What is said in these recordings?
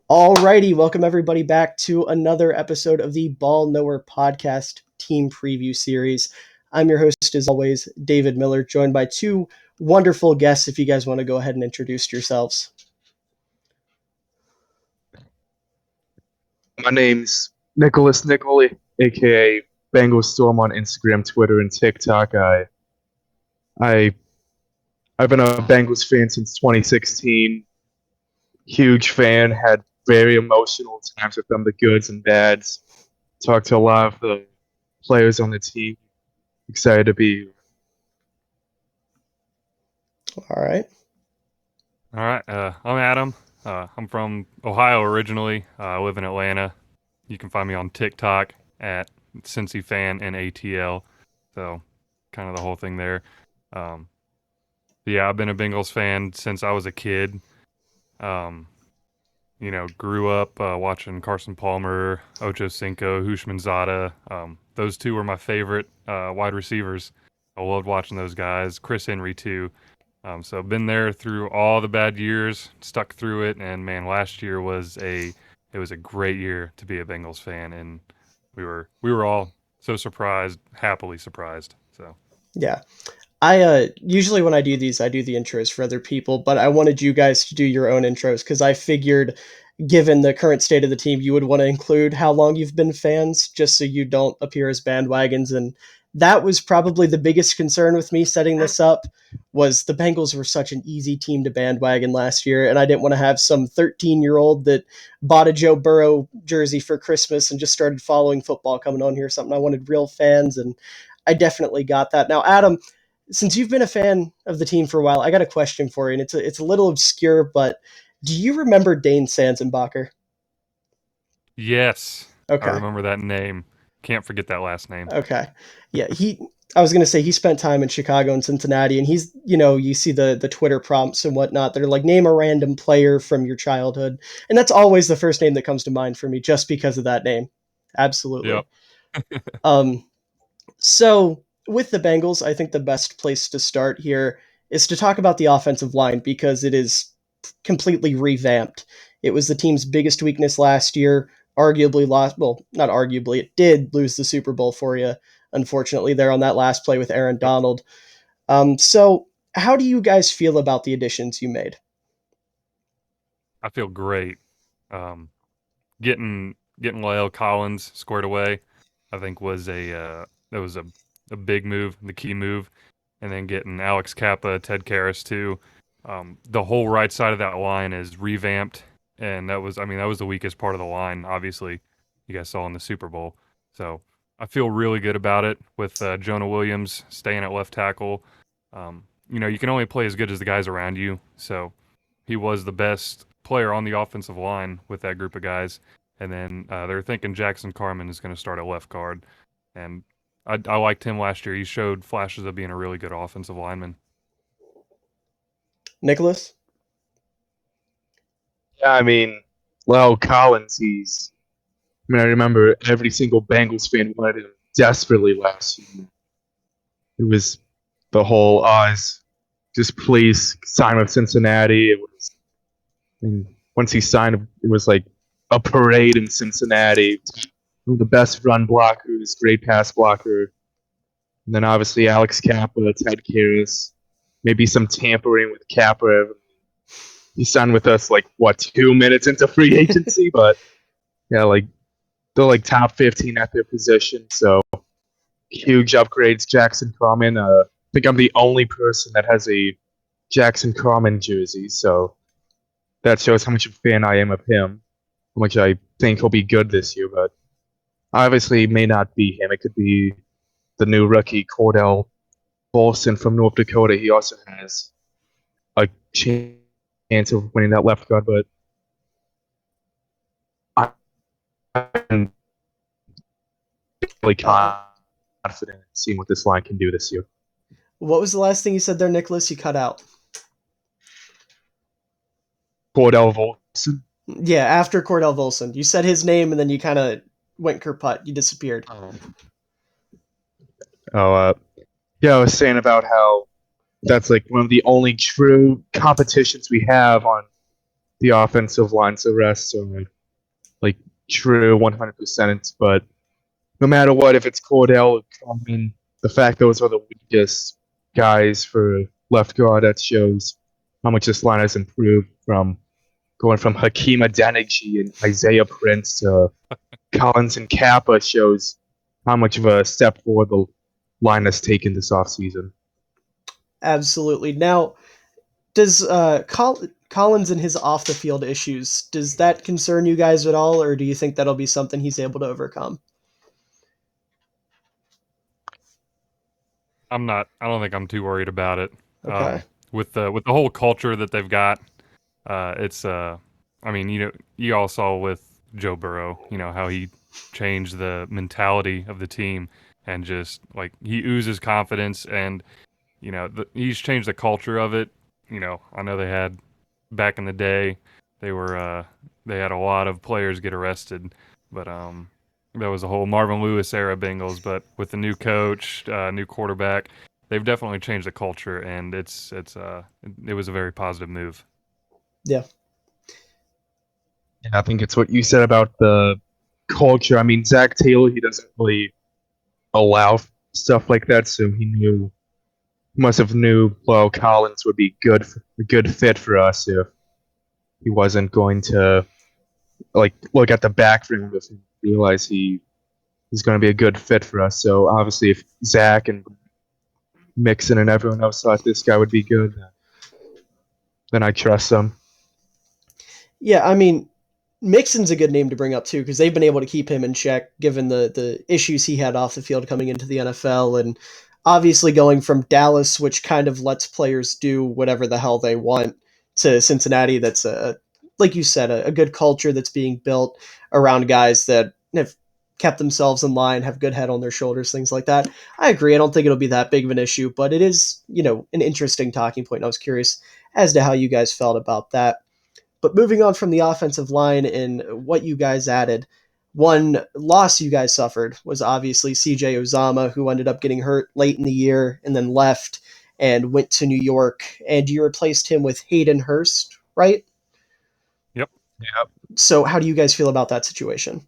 Alrighty, welcome everybody back to another episode of the Ball Knower Podcast Team Preview Series. I'm your host, as always, David Miller, joined by two wonderful guests. If you guys want to go ahead and introduce yourselves. My name's Nicholas Nicoli, aka Bengals Storm on Instagram, Twitter, and TikTok. I've been a Bengals fan since 2016. Huge fan. Had very emotional times with them, the goods and bads. Talked to a lot of the players on the team. Excited to be here. All right. All right, I'm Adam. I'm from Ohio originally. I live in Atlanta. You can find me on TikTok at CincyFanInATL. So, kind of the whole thing there. Yeah, I've been a Bengals fan since I was a kid. Grew up watching Carson Palmer, Ocho Cinco, Hushmanzada. Those two were my favorite wide receivers. I loved watching those guys. Chris Henry too. So I've been there through all the bad years, stuck through it, and man, last year was a great year to be a Bengals fan, and we were all so surprised, happily surprised. So Yeah. I usually when I do these, I do the intros for other people, but I wanted you guys to do your own intros because I figured, given the current state of the team, you would want to include how long you've been fans, just so you don't appear as bandwagons. And that was probably the biggest concern with me setting this up, was the Bengals were such an easy team to bandwagon last year, and I didn't want to have some 13-year-old that bought a Joe Burrow jersey for Christmas and just started following football coming on here or something. I wanted real fans, and I definitely got that. Now, Adam, since you've been a fan of the team for a while, I got a question for you, and it's a little obscure, but do you remember Dane Sanzenbacher? yes, I Okay. remember that name. Can't forget that last name. Okay. Yeah, I was going to say he spent time in Chicago and Cincinnati, and he's, you see the Twitter prompts and whatnot. They're like, name a random player from your childhood. And that's always the first name that comes to mind for me, just because of that name. Absolutely. Yep. So with the Bengals, I think the best place to start here is to talk about the offensive line because it is completely revamped. It was the team's biggest weakness last year, arguably lost, well, not arguably, it did lose the Super Bowl for you, unfortunately, there on that last play with Aaron Yep. Donald. So how do you guys feel about the additions you made? I feel great. Um, getting Lyle Collins squared away, I think that was a big move, the key move, and then getting Alex Kappa, Ted Karras too. The whole right side of that line is revamped, and that was the weakest part of the line. Obviously, you guys saw in the Super Bowl, so I feel really good about it with Jonah Williams staying at left tackle. You can only play as good as the guys around you, so he was the best player on the offensive line with that group of guys. And then they're thinking Jackson Carman is going to start at left guard. And I liked him last year. He showed flashes of being a really good offensive lineman. Nicholas? Yeah, Lyle Collins, I remember every single Bengals fan wanted him desperately last year. It was the whole Oz, just please sign with Cincinnati. Once he signed, it was like a parade in Cincinnati. The best run blockers, great pass blocker. And then obviously Alex Kappa, Ted Karras, maybe some tampering with Kappa. He signed with us 2 minutes into free agency, but yeah, they're top 15 at their position. So huge upgrades. Jackson Carman. I think I'm the only person that has a Jackson Carman jersey, so that shows how much of a fan I am of him, how much I think he'll be good this year. But obviously, it may not be him. It could be the new rookie Cordell Volson from North Dakota. He also has a chance of winning that left guard, but I'm really confident in seeing what this line can do this year. What was the last thing you said there, Nicholas? You cut out. Cordell Volson. Yeah, after Cordell Volson. You said his name and then you kind of went kerput. You disappeared. Yeah, I was saying about how that's one of the only true competitions we have on the offensive line's arrests are like true 100%. But no matter what, if it's Cordell or Coleman, the fact those are the weakest guys for left guard, that shows how much this line has improved from going from Hakeem Adeniji and Isaiah Prince to Collins and Kappa, shows how much of a step forward the line has taken this offseason. Absolutely. Now, does Collins and his off the field issues, does that concern you guys at all, or do you think that'll be something he's able to overcome? I don't think I'm too worried about it. Okay. With the whole culture that they've got, it's I mean, you all saw with Joe Burrow, how he changed the mentality of the team, and just like he oozes confidence, and he's changed the culture of it. I know they had back in the day, they had a lot of players get arrested, but that was a whole Marvin Lewis era Bengals. But with the new coach, new quarterback, they've definitely changed the culture, and it was a very positive move. Yeah. And I think it's what you said about the culture. I mean, Zach Taylor, he doesn't really allow stuff like that, so he must have knew Collins would be a good fit for us if he wasn't going to like look at the backfield and realize he's going to be a good fit for us. So obviously, if Zach and Mixon and everyone else thought this guy would be good, then I trust him. Yeah, I mean, Mixon's a good name to bring up too, because they've been able to keep him in check given the issues he had off the field coming into the NFL, and obviously going from Dallas, which kind of lets players do whatever the hell they want, to Cincinnati. That's like you said, a good culture that's being built around guys that have kept themselves in line, have good head on their shoulders, things like that. I agree. I don't think it'll be that big of an issue, but it is, an interesting talking point. And I was curious as to how you guys felt about that. But moving on from the offensive line and what you guys added, one loss you guys suffered was obviously CJ Uzomah, who ended up getting hurt late in the year and then left and went to New York. And you replaced him with Hayden Hurst, right? Yep. So how do you guys feel about that situation?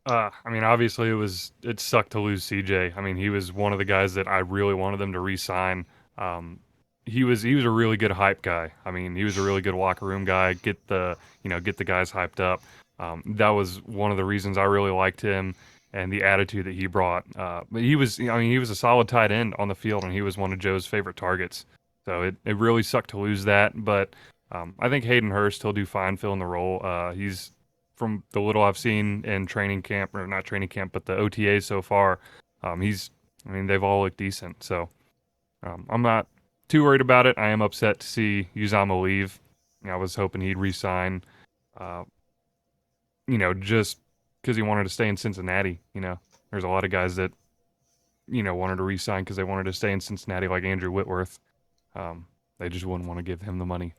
I mean, obviously it sucked to lose CJ. I mean, he was one of the guys that I really wanted them to re-sign. He was a really good hype guy. I mean, he was a really good locker room guy. Get the guys hyped up. That was one of the reasons I really liked him and the attitude that he brought. But he was a solid tight end on the field, and he was one of Joe's favorite targets. So it really sucked to lose that. But I think Hayden Hurst, he'll do fine filling the role. He's, from the little I've seen in training camp, or not training camp, but the OTAs so far, they've all looked decent. So I'm not too worried about it. I am upset to see Uzomah leave. I was hoping he'd re-sign, just because he wanted to stay in Cincinnati. There's a lot of guys that, wanted to re-sign because they wanted to stay in Cincinnati, like Andrew Whitworth. They just wouldn't want to give him the money.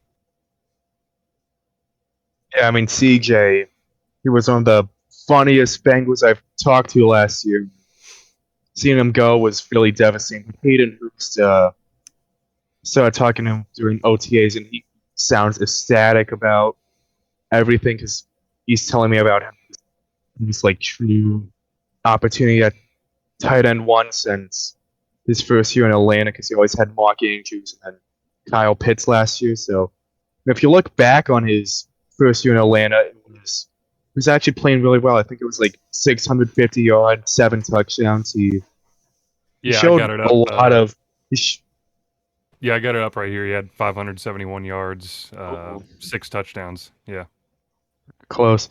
Yeah, I mean, CJ, he was one of the funniest Bengals I've talked to last year. Seeing him go was really devastating. Hayden Hurst started talking to him during OTAs, and he sounds ecstatic about everything because he's telling me about his like true opportunity at tight end one since his first year in Atlanta, because he always had Mark Andrews and Kyle Pitts last year. So if you look back on his first year in Atlanta, he was actually playing really well. I think it was like 650 yards, 7 touchdowns. He showed I got it up. a lot of. I got it up right here. He had 571 yards, 6 touchdowns. Yeah, close.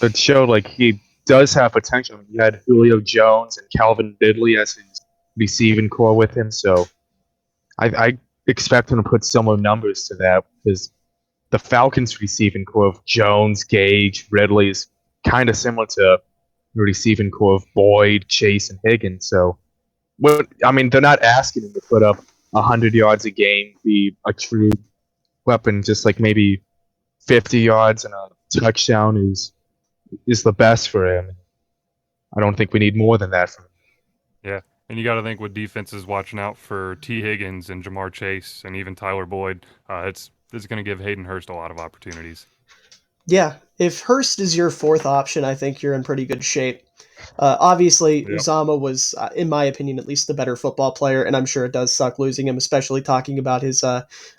It showed like he does have potential. He had Julio Jones and Calvin Ridley as his receiving core with him, so I expect him to put similar numbers to that, because the Falcons' receiving core of Jones, Gage, Ridley is kind of similar to the receiving core of Boyd, Chase, and Higgins. So, they're not asking him to put up 100 yards a game, be a true weapon. Just like maybe 50 yards and a touchdown is the best for him. I don't think we need more than that from him. Yeah, and you got to think with defenses watching out for T. Higgins and Jamar Chase and even Tyler Boyd, it's is going to give Hayden Hurst a lot of opportunities. Yeah, if Hurst is your fourth option, I think you're in pretty good shape. Obviously, Yep. Uzama was, in my opinion, at least the better football player, and I'm sure it does suck losing him, especially talking about his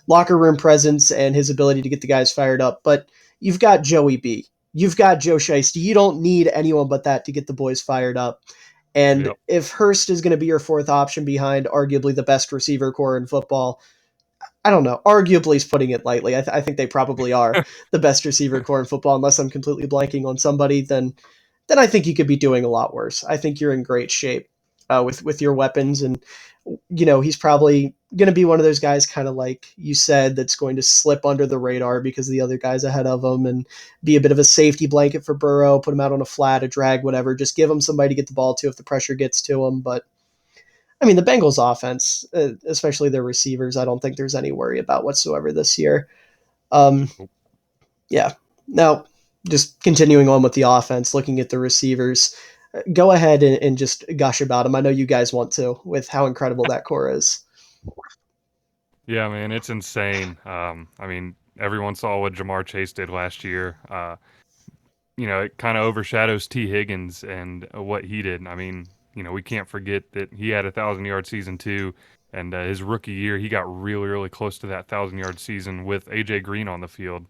locker room presence and his ability to get the guys fired up. But you've got Joey B. You've got Joe Shiesty. You don't need anyone but that to get the boys fired up. And Yep. if Hurst is going to be your fourth option behind arguably the best receiver core in football, I don't know. Arguably is putting it lightly. I think they probably are the best receiver core in football, unless I'm completely blanking on somebody. Then I think you could be doing a lot worse. I think you're in great shape with your weapons, and he's probably going to be one of those guys, kind of like you said, that's going to slip under the radar because of the other guys ahead of him, and be a bit of a safety blanket for Burrow. Put him out on a flat, a drag, whatever. Just give him somebody to get the ball to if the pressure gets to him, but. I mean, the Bengals offense, especially their receivers, I don't think there's any worry about whatsoever this year. Yeah. Now, just continuing on with the offense, looking at the receivers, go ahead and just gush about them. I know you guys want to, with how incredible that core is. Yeah, man, it's insane. I mean, everyone saw what Jamar Chase did last year. It kind of overshadows T. Higgins and what he did. I mean, we can't forget that he had a 1,000-yard season too, and his rookie year he got really, really close to that 1,000-yard season with AJ Green on the field.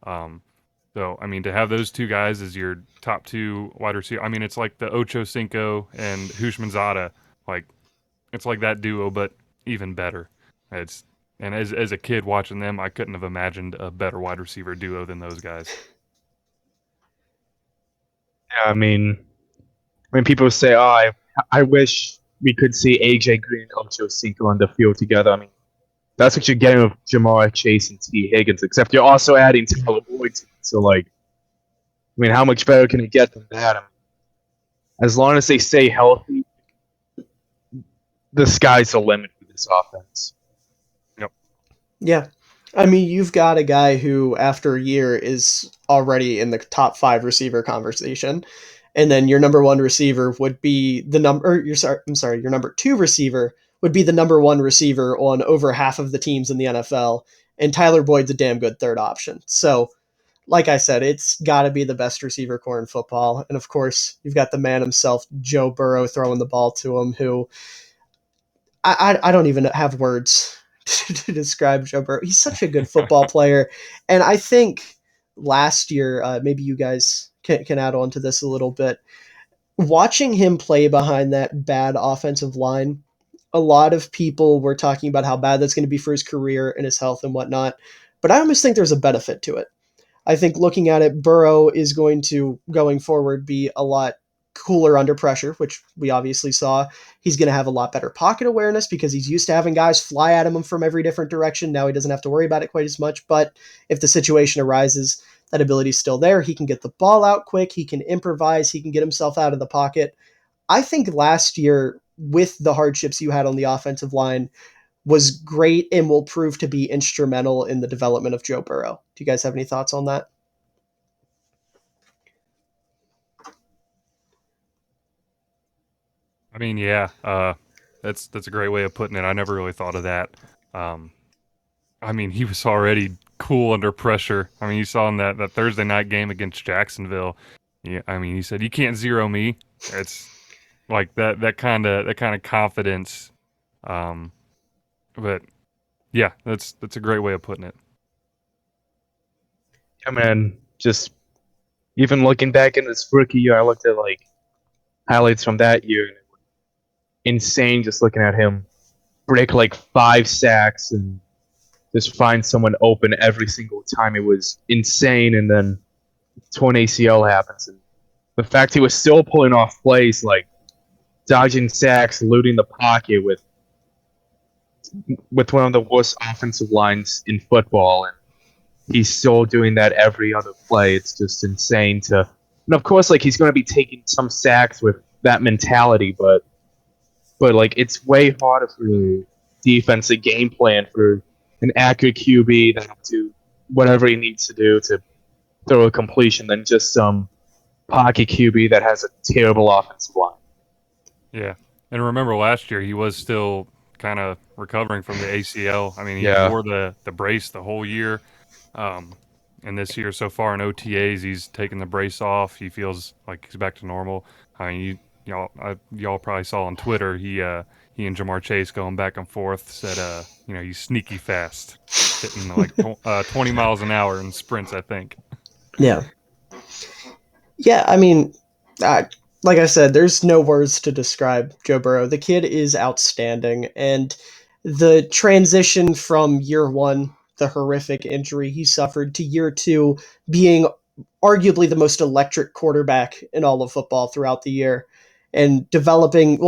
So I mean, to have those two guys as your top two wide receiver, I mean, it's like the Ocho Cinco and Hushmanzada. Like, it's like that duo, but even better. And as a kid watching them, I couldn't have imagined a better wide receiver duo than those guys. Yeah, I mean, when people say, "Oh, I wish we could see AJ Green and Ocho Cinco on the field together," I mean, that's what you're getting with Jamar Chase and T. Higgins. Except you're also adding Tyler Boyd to it. So, like, I mean, how much better can it get than that? I mean, as long as they stay healthy, the sky's the limit for this offense. Yep. Yeah. I mean, you've got a guy who, after a year, is already in the top 5 receiver conversation. And then your number 1 receiver would be your number 2 receiver would be the number 1 receiver on over half of the teams in the NFL. And Tyler Boyd's a damn good third option. So, like I said, it's got to be the best receiver core in football. And of course, you've got the man himself, Joe Burrow, throwing the ball to him, who I don't even have words to describe Joe Burrow. He's such a good football player. And I think last year, maybe you guys can add on to this a little bit. Watching him play behind that bad offensive line, a lot of people were talking about how bad that's going to be for his career and his health and whatnot. But I almost think there's a benefit to it. I think looking at it, Burrow is going to, going forward, be a lot cooler under pressure, which we obviously saw. He's going to have a lot better pocket awareness because he's used to having guys fly at him from every different direction. Now he doesn't have to worry about it quite as much, but if the situation arises, that ability is still there. He can get the ball out quick. He can improvise. He can get himself out of the pocket. I think last year, with the hardships you had on the offensive line, was great and will prove to be instrumental in the development of Joe Burrow. Do you guys have any thoughts on that? I mean, yeah, that's a great way of putting it. I never really thought of that. I mean, he was already cool under pressure. I mean, you saw in that Thursday night game against Jacksonville. Yeah, I mean, he said, "You can't zero me." It's like that kind of confidence. But yeah, that's a great way of putting it. Yeah, man, just even looking back in this rookie year, I looked at like highlights from that year, and it was insane just looking at him break like 5 sacks and just find someone open every single time. It was insane, and then torn ACL happens, and the fact he was still pulling off plays like dodging sacks, looting the pocket with one of the worst offensive lines in football, and he's still doing that every other play. It's just insane to, and of course, like he's going to be taking some sacks with that mentality, but like it's way harder for the defensive game plan for an accurate QB that will do whatever he needs to do to throw a completion than just some pocket QB that has a terrible offensive line. Yeah, and remember last year he was still kind of recovering from the ACL. I mean, he Yeah. wore the brace the whole year. And this year so far in OTAs, he's taken the brace off. He feels like he's back to normal. I mean, y'all probably saw on Twitter he and Jamar Chase going back and forth said he's sneaky fast, hitting like 20 miles an hour in sprints, I think. Yeah. Yeah, I mean, like I said, there's no words to describe Joe Burrow. The kid is outstanding, and the transition from year one, the horrific injury he suffered, to year two, being arguably the most electric quarterback in all of football throughout the year, and continuing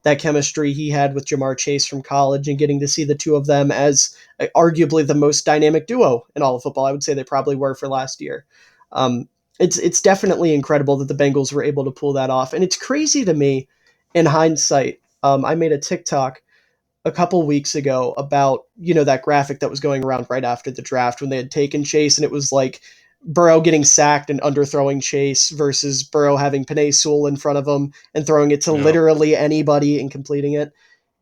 that chemistry he had with Jamar Chase from college, and getting to see the two of them as arguably the most dynamic duo in all of football. I would say they probably were for last year. It's definitely incredible that the Bengals were able to pull that off, and it's crazy to me in hindsight. I made a TikTok a couple weeks ago about that graphic that was going around right after the draft when they had taken Chase, and it was like Burrow getting sacked and underthrowing Chase versus Burrow having Penei Sewell in front of him and throwing it to literally anybody and completing it.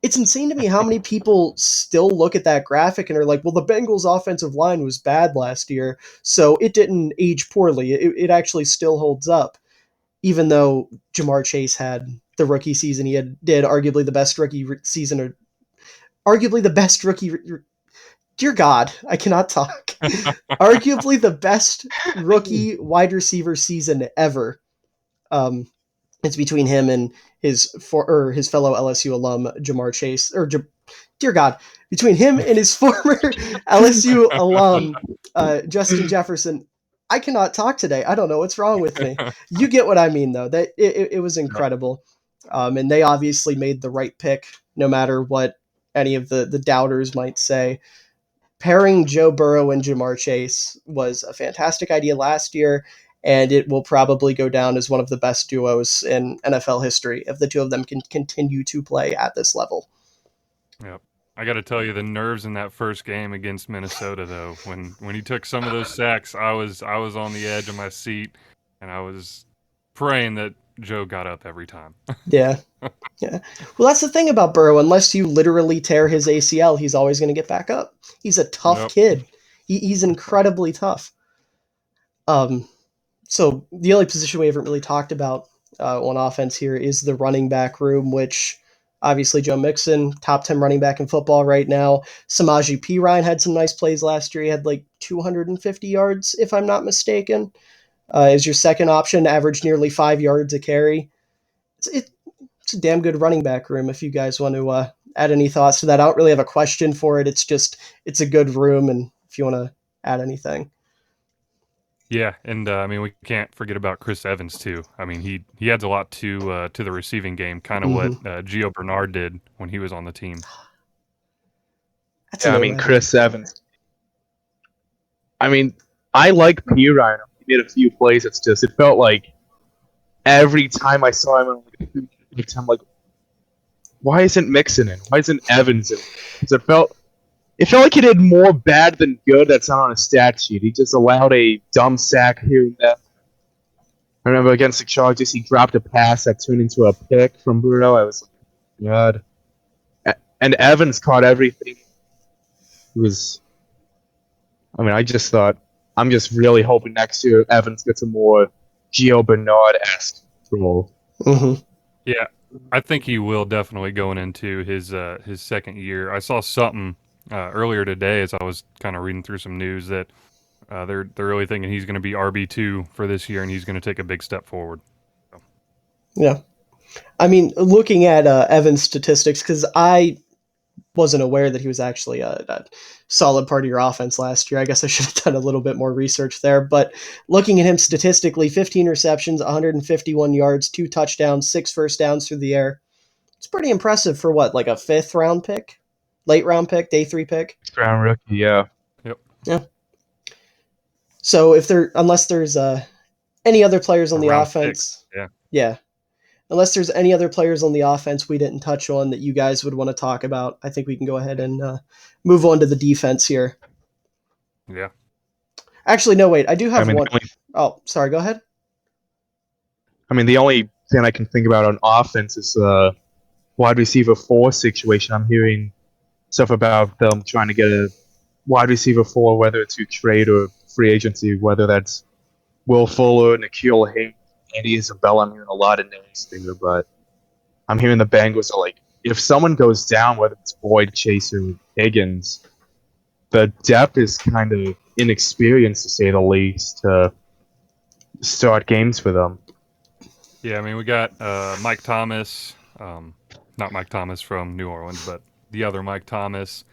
It's insane to me how many people still look at that graphic and are like, well, the Bengals offensive line was bad last year, so it didn't age poorly. It actually still holds up, even though Jamar Chase had the rookie season he did, arguably the best rookie season, or arguably the best rookie. Dear God, I cannot talk. Arguably the best rookie wide receiver season ever. It's between him and his fellow LSU alum Jamar Chase, dear God, between him and his former LSU alum Justin Jefferson. I cannot talk today. I don't know what's wrong with me. You get what I mean, though. That it was incredible, and they obviously made the right pick, no matter what any of the doubters might say. Pairing Joe Burrow and Jamar Chase was a fantastic idea last year, and it will probably go down as one of the best duos in NFL history if the two of them can continue to play at this level. Yep. I got to tell you, the nerves in that first game against Minnesota, though, when he took some of those sacks, I was on the edge of my seat, and I was praying that Joe got up every time. Yeah. Yeah. Well, that's the thing about Burrow. Unless you literally tear his ACL, he's always going to get back up. He's a tough kid. He's incredibly tough. So the only position we haven't really talked about on offense here is the running back room, which obviously Joe Mixon, top 10 running back in football right now. Samaje Perine had some nice plays last year. He had like 250 yards, if I'm not mistaken. Is your second option, averaged nearly 5 yards a carry. It's a damn good running back room if you guys want to add any thoughts to that. I don't really have a question for it. It's a good room, and if you want to add anything. Yeah, and I mean, we can't forget about Chris Evans too. I mean, he adds a lot to the receiving game, kind of what Gio Bernard did when he was on the team. I mean, Chris Evans. I mean, I like Perine. He made a few plays. It felt like every time I saw him, I'm like, why isn't Mixon in? Why isn't Evans in? Because it felt like he did more bad than good. That's not on a stat sheet. He just allowed a dumb sack here and there. I remember against the Chargers, he dropped a pass that turned into a pick from Burrow. I was like, God. And Evans caught everything. It was. I mean, I just thought, I'm just really hoping next year Evans gets a more Gio Bernard-esque role. Mm-hmm. Yeah, I think he will definitely going into his second year. I saw something earlier today as I was kind of reading through some news that they're really thinking he's going to be RB2 for this year, and he's going to take a big step forward. So. Yeah. I mean, looking at Evans' statistics, because I wasn't aware that he was actually a solid part of your offense last year. I guess I should have done a little bit more research there. But looking at him statistically, 15 receptions, 151 yards, 2 touchdowns, 6 first downs through the air. It's pretty impressive for what, like a 5th round pick? Late round pick, day 3 pick? 6th round rookie, yeah. Yep. Yeah. So unless there's any other players on the offense. Yeah. Unless there's any other players on the offense we didn't touch on that you guys would want to talk about, I think we can go ahead and move on to the defense here. Yeah. Actually, no, wait. I do have one. Oh, sorry. Go ahead. I mean, the only thing I can think about on offense is, wide receiver 4 situation. I'm hearing stuff about them trying to get a wide receiver 4, whether it's through trade or free agency, whether that's Will Fuller, N'Keal Hayes, Andy Isabella. I'm hearing a lot of names there, but I'm hearing the Bengals are like, if someone goes down, whether it's Boyd, Chase, or Higgins, the depth is kind of inexperienced, to say the least, to start games for them. Yeah, I mean, we got Mike Thomas, not Mike Thomas from New Orleans, but the other Mike Thomas.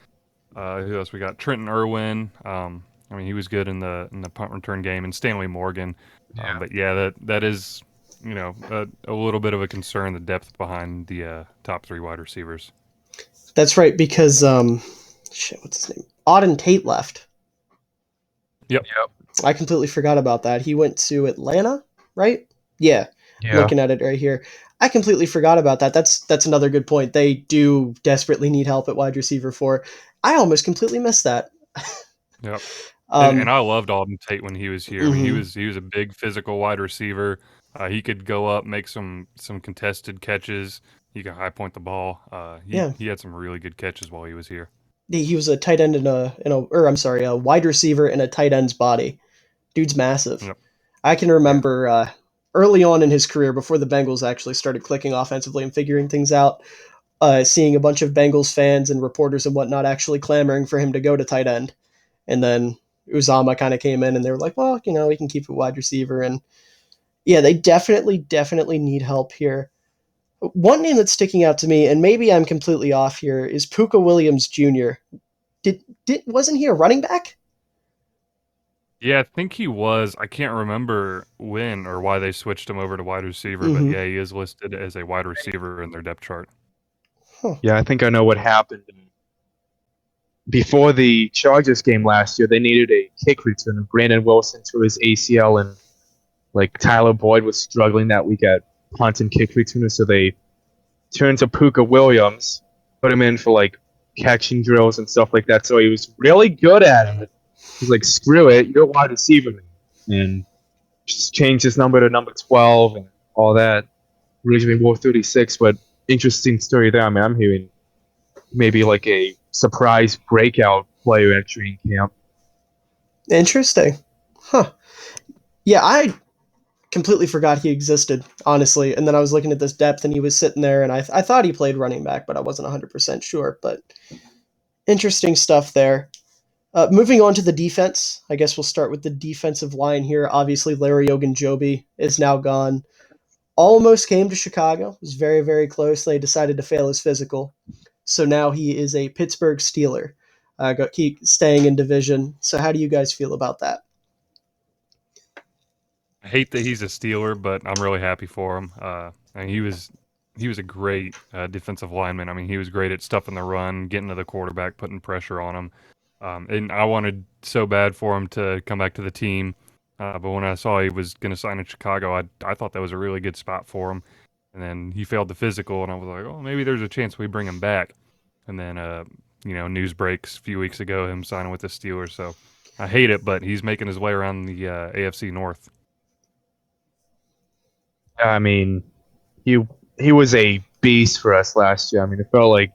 Who else? We got Trenton Irwin. I mean, he was good in the punt return game, and Stanley Morgan. But yeah, that is a little bit of a concern, the depth behind the top 3 wide receivers. That's right, because what's his name? Alden Tate left. Yep. I completely forgot about that. He went to Atlanta, right? Yeah. Looking at it right here. I completely forgot about that. That's another good point. They do desperately need help at wide receiver 4. I almost completely missed that. Yep. And I loved Alden Tate when he was here. Mm-hmm. I mean, he was a big physical wide receiver. He could go up, make some contested catches. He could high point the ball. He had some really good catches while he was here. He was a tight end a wide receiver in a tight end's body. Dude's massive. Yep. I can remember early on in his career, before the Bengals actually started clicking offensively and figuring things out, seeing a bunch of Bengals fans and reporters and whatnot actually clamoring for him to go to tight end. And then Uzama kind of came in and they were like, well, we can keep a wide receiver. And yeah, they definitely need help here. One name that's sticking out to me, and maybe I'm completely off here, is Puka Williams Jr. Wasn't he a running back? Yeah, I think he was. I can't remember when or why they switched him over to wide receiver, Mm-hmm. but yeah, he is listed as a wide receiver in their depth chart. Huh. Yeah, I think I know what happened. Before the Chargers game last year, they needed a kick return of Brandon Wilson to his ACL, and Tyler Boyd was struggling that week at punt and kick returner, so they turned to Puka Williams, put him in for catching drills and stuff like that. So he was really good at it. He's like, screw it, you're a wide receiver, and just changed his number to number 12 and all that. Originally wore 36, but interesting story there. I mean, I'm hearing maybe a surprise breakout player at training camp. Interesting. Huh. Yeah, I completely forgot he existed, honestly. And then I was looking at this depth and he was sitting there and I thought he played running back, but I wasn't 100% sure. But interesting stuff there. Moving on to the defense, I guess we'll start with the defensive line here. Obviously, Larry Ogunjobi is now gone. Almost came to Chicago. It was very, very close. They decided to fail his physical. So now he is a Pittsburgh Steeler. Keep staying in division. So how do you guys feel about that? I hate that he's a Steeler, but I'm really happy for him. And he was a great defensive lineman. I mean, he was great at stuffing the run, getting to the quarterback, putting pressure on him. And I wanted so bad for him to come back to the team. But when I saw he was going to sign in Chicago, I thought that was a really good spot for him. And then he failed the physical, and I was like, oh, maybe there's a chance we bring him back. And then, news breaks a few weeks ago, him signing with the Steelers. So I hate it, but he's making his way around the AFC North. I mean, he was a beast for us last year. I mean, it felt like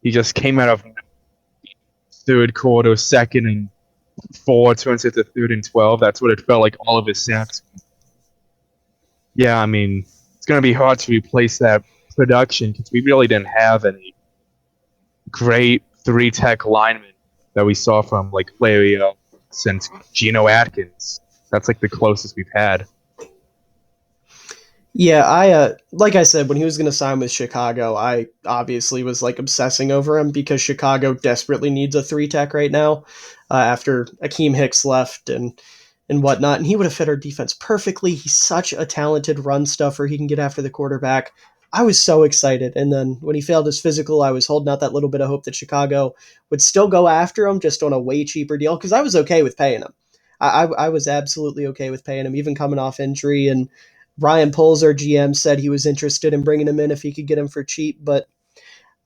he just came out of third quarter, second and 4, turns into third and 12. That's what it felt like, all of his sacks. Yeah, I mean, it's going to be hard to replace that production because we really didn't have any great 3-tech linemen that we saw from Larry since Geno Atkins. That's the closest we've had. Yeah, I like I said, when he was going to sign with Chicago, I obviously was obsessing over him because Chicago desperately needs a 3-tech right now after Akeem Hicks left and whatnot. And he would have fit our defense perfectly. He's such a talented run stuffer. He can get after the quarterback. I was so excited. And then when he failed his physical, I was holding out that little bit of hope that Chicago would still go after him just on a way cheaper deal because I was okay with paying him. I was absolutely okay with paying him, even coming off injury. And Ryan Poles, our GM, said he was interested in bringing him in if he could get him for cheap, but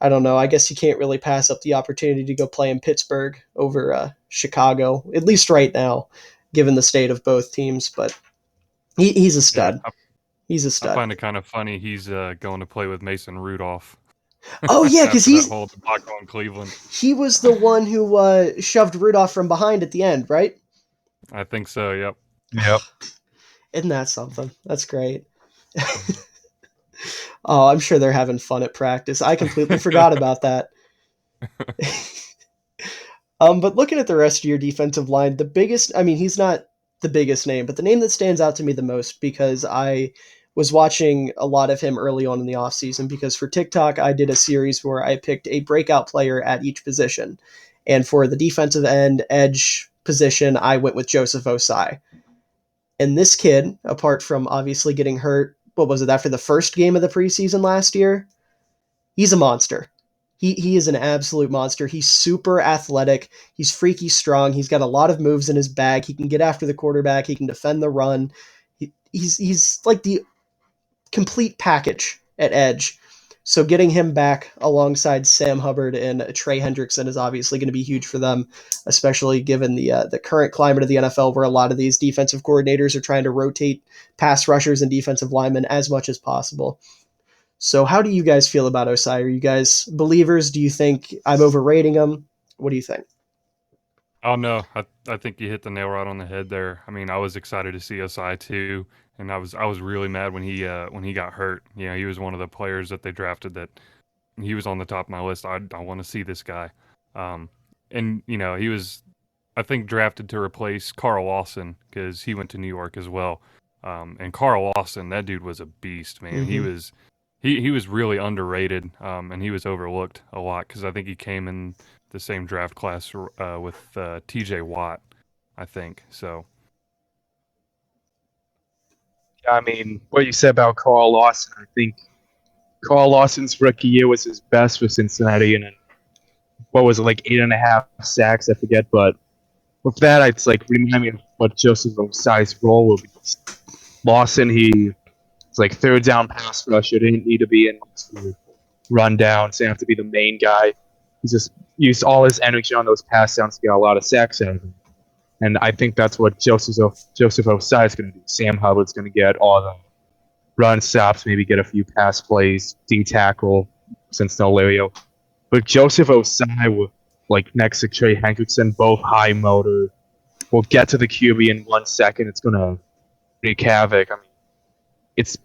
I don't know. I guess you can't really pass up the opportunity to go play in Pittsburgh over Chicago, at least right now, given the state of both teams. But he's a stud. He's a I stud. find it kind of funny he's going to play with Mason Rudolph Oh yeah, because after that whole debacle in Cleveland. he was the one who shoved Rudolph from behind at the end, right? I think so. Yep. Yep. Isn't that something? That's great. Oh, I'm sure they're having fun at practice. I completely forgot about that. But looking at the rest of your defensive line, the biggest, I mean, he's not the biggest name, but the name that stands out to me the most because I was watching a lot of him early on in the offseason because for TikTok, I did a series where I picked a breakout player at each position. And for the defensive end edge position, I went with Joseph Osai. And this kid, apart from obviously getting hurt, what was it, after the first game of the preseason last year? He's a monster. He is an absolute monster. He's super athletic. He's freaky strong. He's got a lot of moves in his bag. He can get after the quarterback. He can defend the run. He's like the complete package at edge. So getting him back alongside Sam Hubbard and Trey Hendrickson is obviously going to be huge for them, especially given the current climate of the NFL, where a lot of these defensive coordinators are trying to rotate pass rushers and defensive linemen as much as possible. So how do you guys feel about Osai? Are you guys believers? Do you think I'm overrating him? What do you think? Oh no, I think you hit the nail right on the head there. I mean, I was excited to see Osai too, and I was really mad when he got hurt. You know, he was one of the players that they drafted that he was on the top of my list. I want to see this guy, um, and you know he was I think drafted to replace Carl Lawson because he went to New York as well. And Carl Lawson, that dude was a beast, man. He Mm-hmm. was he was really underrated, and he was overlooked a lot because I think he came in the same draft class with T.J. Watt, I think. So Yeah, I mean, what you said about Carl Lawson, I think Carl Lawson's rookie year was his best for Cincinnati, and then, what was it, like 8.5 sacks? I forget, but with that, it's like remind me of what Joseph Osai's role will be. Lawson, he's like third down pass rusher, didn't need to be in to run downs, didn't have to be the main guy. He's just used all his energy on those pass downs to get a lot of sacks out of him. And I think that's what Joseph Osai is going to do. Sam Hubbard's going to get all the run stops, maybe get a few pass plays, D-tackle, since no Lario. But Joseph Osai, like next to Trey Hendrickson, both high motor, will get to the QB in 1 second. It's going to wreak havoc. I mean, it's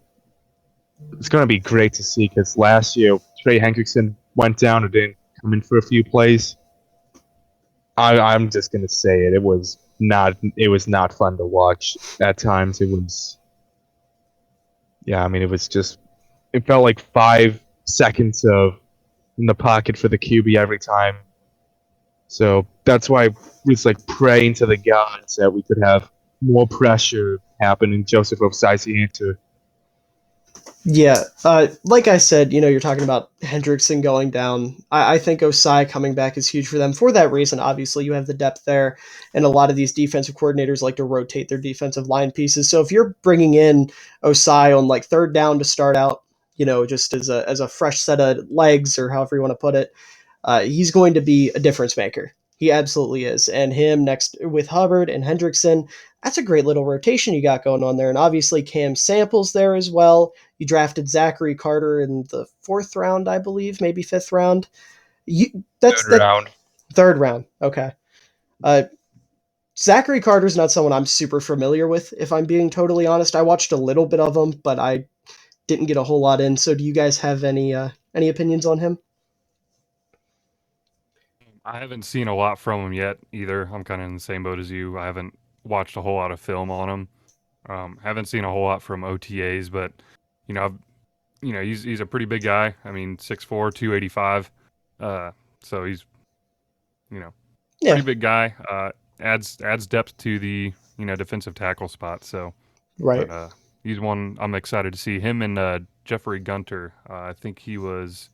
going to be great to see because last year Trey Hendrickson went down or didn't come in for a few plays. I'm just going to say it. It was not fun to watch at times. It was, yeah, I mean, it felt like 5 seconds of in the pocket for the QB every time. So that's why we was like praying to the gods that we could have more pressure happen in Joseph Osai's answer. Yeah, like I said, you're talking about Hendrickson going down. I think Osai coming back is huge for them. For that reason, obviously, you have the depth there, and a lot of these defensive coordinators like to rotate their defensive line pieces. So if you're bringing in Osai on like third down to start out, just as a fresh set of legs or however you want to put it, he's going to be a difference maker. He absolutely is. And him next with Hubbard and Hendrickson, that's a great little rotation you got going on there. And obviously Cam Sample's there as well. You drafted Zachary Carter in the 4th round, I believe, maybe 5th round. That's Third round. 3rd round. Okay. Zachary Carter's not someone I'm super familiar with, if I'm being totally honest. I watched a little bit of him, but I didn't get a whole lot in. So do you guys have any opinions on him? I haven't seen a lot from him yet either. I'm kind of in the same boat as you. I haven't watched a whole lot of film on him. Haven't seen a whole lot from OTAs, but he's a pretty big guy. I mean, 6'4", 285. So he's pretty big guy. Adds depth to the defensive tackle spot. So Right. but he's one I'm excited to see. Him and Jeffrey Gunter. I think he was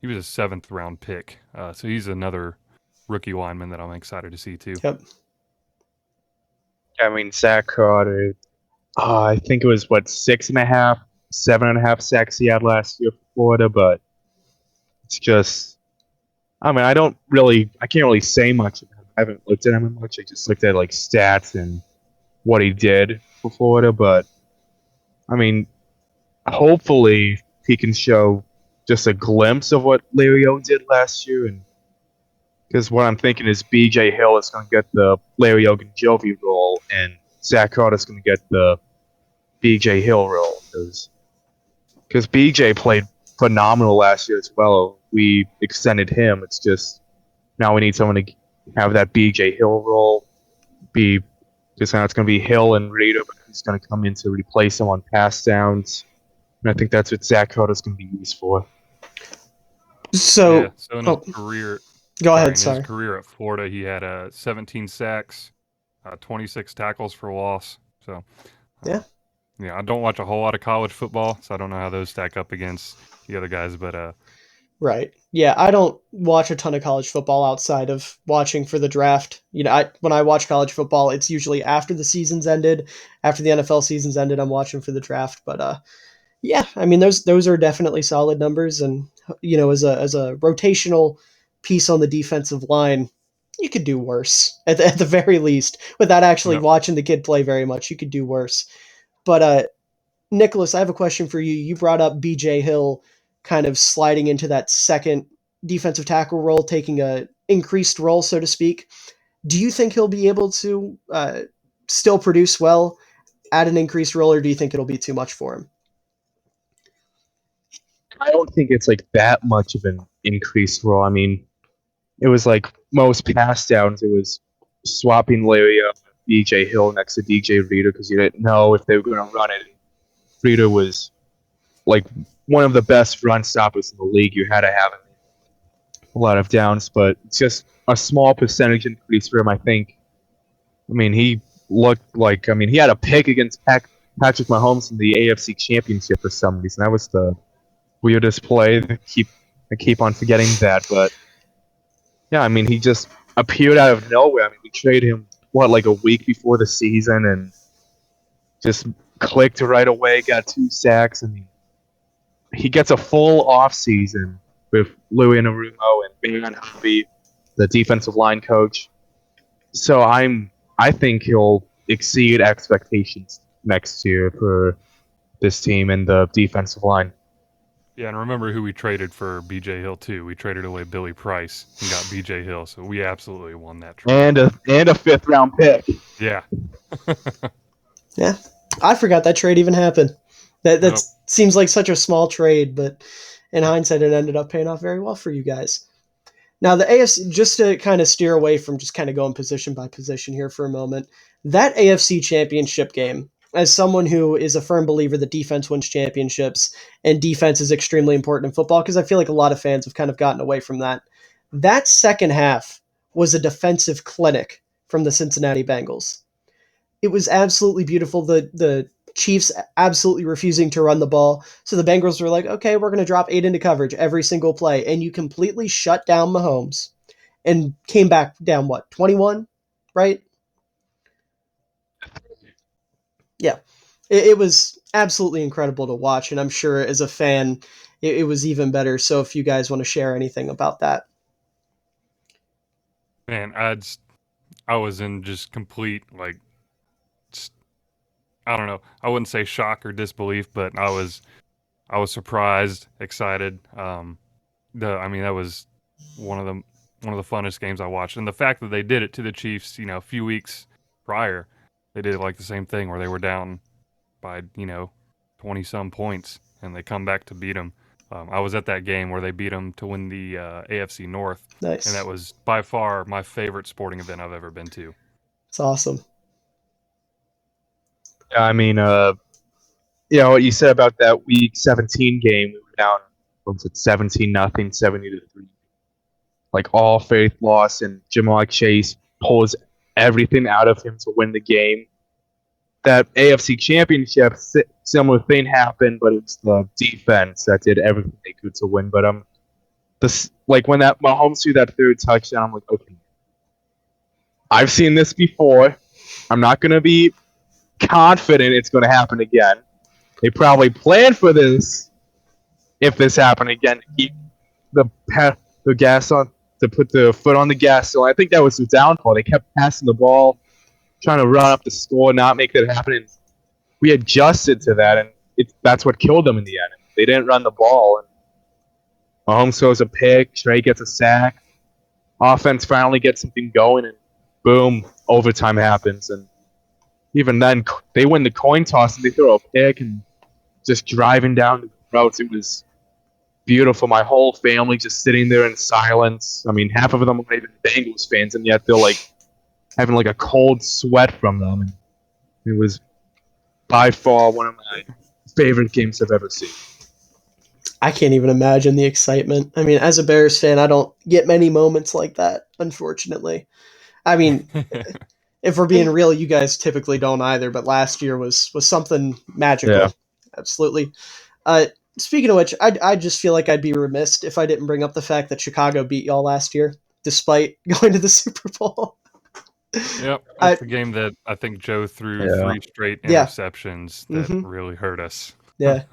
a 7th round pick. So he's another rookie lineman that I'm excited to see too. Yep. I mean, Zach Carter, I think it was, 6.5, 7.5 sacks he had last year for Florida, but it's just, I mean, I can't really say much about him. I haven't looked at him much. I just looked at, like, stats and what he did for Florida, but, I mean, hopefully he can show just a glimpse of what Lerio did last year. And because what I'm thinking is B.J. Hill is going to get the Larry Ogunjobi role, and Zach Carter is going to get the B.J. Hill role. Because B.J. played phenomenal last year as well. We extended him. It's just now we need someone to have that B.J. Hill role. Because now it's going to be Hill and Reader, but he's going to come in to replace him on pass downs. And I think that's what Zach Carter is going to be used for. So in his career, go ahead. In his career at Florida, he had 17 sacks, 26 tackles for loss. So, yeah, I don't watch a whole lot of college football, so I don't know how those stack up against the other guys. But right, yeah, I don't watch a ton of college football outside of watching for the draft. When I watch college football, it's usually after the season's ended, after the NFL season's ended. I'm watching for the draft, but yeah, I mean those are definitely solid numbers, and as a rotational piece on the defensive line, you could do worse at the very least without actually watching the kid play very much. You could do worse. But Nicholas, I have a question for you. You brought up B.J. Hill kind of sliding into that second defensive tackle role, taking a increased role, so to speak. Do you think he'll be able to still produce well at an increased role, or do you think it'll be too much for him? I don't think it's like that much of an increased role. I mean, it was like most pass downs, it was swapping Larry B.J. Hill next to D.J. Reader because you didn't know if they were going to run it. Reader was like one of the best run stoppers in the league. You had to have a lot of downs, but it's just a small percentage increase for him, I think. I mean, he had a pick against Patrick Mahomes in the AFC Championship for some reason. That was the weirdest play. I keep on forgetting that, but yeah, I mean, he just appeared out of nowhere. I mean, we traded him like a week before the season, and just clicked right away. Got 2 sacks. I mean, he gets a full offseason with Louis Anarumo and Baron Humphrey, the defensive line coach. So I think he'll exceed expectations next year for this team and the defensive line. Yeah, and remember who we traded for B.J. Hill too. We traded away Billy Price and got B.J. Hill, so we absolutely won that trade. And a 5th round pick. Yeah. Yeah, I forgot that trade even happened. That seems like such a small trade, but in hindsight, it ended up paying off very well for you guys. Now, the AFC, just to kind of steer away from just kind of going position by position here for a moment, that AFC Championship game, as someone who is a firm believer that defense wins championships and defense is extremely important in football, because I feel like a lot of fans have kind of gotten away from that. That second half was a defensive clinic from the Cincinnati Bengals. It was absolutely beautiful. The Chiefs absolutely refusing to run the ball. So the Bengals were like, okay, we're going to drop 8 into coverage every single play. And you completely shut down Mahomes and came back down, 21, right? Yeah. It was absolutely incredible to watch. And I'm sure as a fan, it was even better. So if you guys want to share anything about that. Man, I was in just complete, I don't know. I wouldn't say shock or disbelief, but I was surprised, excited. That was one of the funnest games I watched, and the fact that they did it to the Chiefs, a few weeks prior, they did like the same thing where they were down by 20 some points, and they come back to beat them. I was at that game where they beat them to win the AFC North, Nice. And that was by far my favorite sporting event I've ever been to. It's awesome. I mean, what you said about that Week 17 game, we were down, 17-0, 70-3. Like all faith lost, and Jamar Chase pulls everything out of him to win the game. That AFC Championship, similar thing happened, but it's the defense that did everything they could to win. But when that Mahomes threw that 3rd touchdown, I'm like, okay, I've seen this before. I'm not gonna be confident it's going to happen again. They probably planned for this. If this happened again, to keep the gas on, to put the foot on the gas. So I think that was the downfall. They kept passing the ball, trying to run up the score, not make that happen. And we adjusted to that, and that's what killed them in the end. They didn't run the ball, and Mahomes throws a pick, Trey gets a sack, offense finally gets something going, and boom, overtime happens. And even then, they win the coin toss and they throw a pick and just driving down the roads. It was beautiful. My whole family just sitting there in silence. I mean, half of them are not even Bengals fans, and yet they're like having like a cold sweat from them. And it was by far one of my favorite games I've ever seen. I can't even imagine the excitement. I mean, as a Bears fan, I don't get many moments like that, unfortunately. I mean, if we're being real, you guys typically don't either, but last year was something magical. Yeah. Absolutely. Speaking of which, I just feel like I'd be remiss if I didn't bring up the fact that Chicago beat y'all last year, despite going to the Super Bowl. Yep, it's the game that I think Joe threw 3 straight interceptions that really hurt us. Yeah,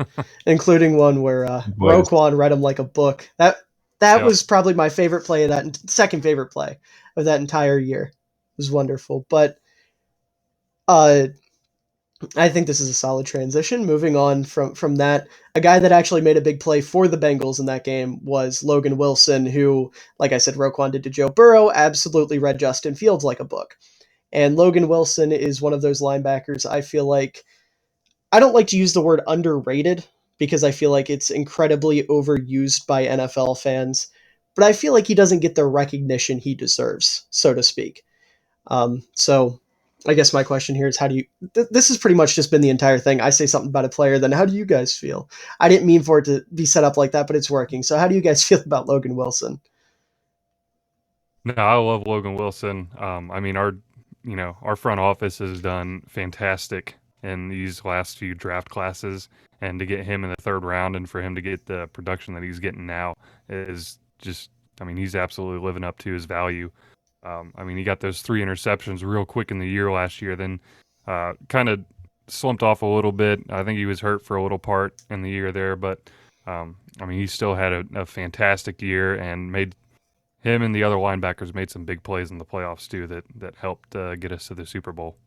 including one where Roquan read him like a book. That was probably my favorite play of that, second favorite play of that entire year. It was wonderful. But I think this is a solid transition. Moving on from that, a guy that actually made a big play for the Bengals in that game was Logan Wilson, who, like I said, Roquan did to Joe Burrow, absolutely read Justin Fields like a book. And Logan Wilson is one of those linebackers I feel like, I don't like to use the word underrated because I feel like it's incredibly overused by NFL fans, but I feel like he doesn't get the recognition he deserves, so to speak. So I guess my question here is how do you, this has pretty much just been the entire thing. I say something about a player, then how do you guys feel? I didn't mean for it to be set up like that, but it's working. So how do you guys feel about Logan Wilson? No, I love Logan Wilson. I mean, our front office has done fantastic in these last few draft classes, and to get him in the 3rd round and for him to get the production that he's getting now is just, I mean, he's absolutely living up to his value. I mean, he got those 3 interceptions real quick in the year last year, then kind of slumped off a little bit. I think he was hurt for a little part in the year there, but I mean, he still had a fantastic year and made him and the other linebackers made some big plays in the playoffs too that helped get us to the Super Bowl.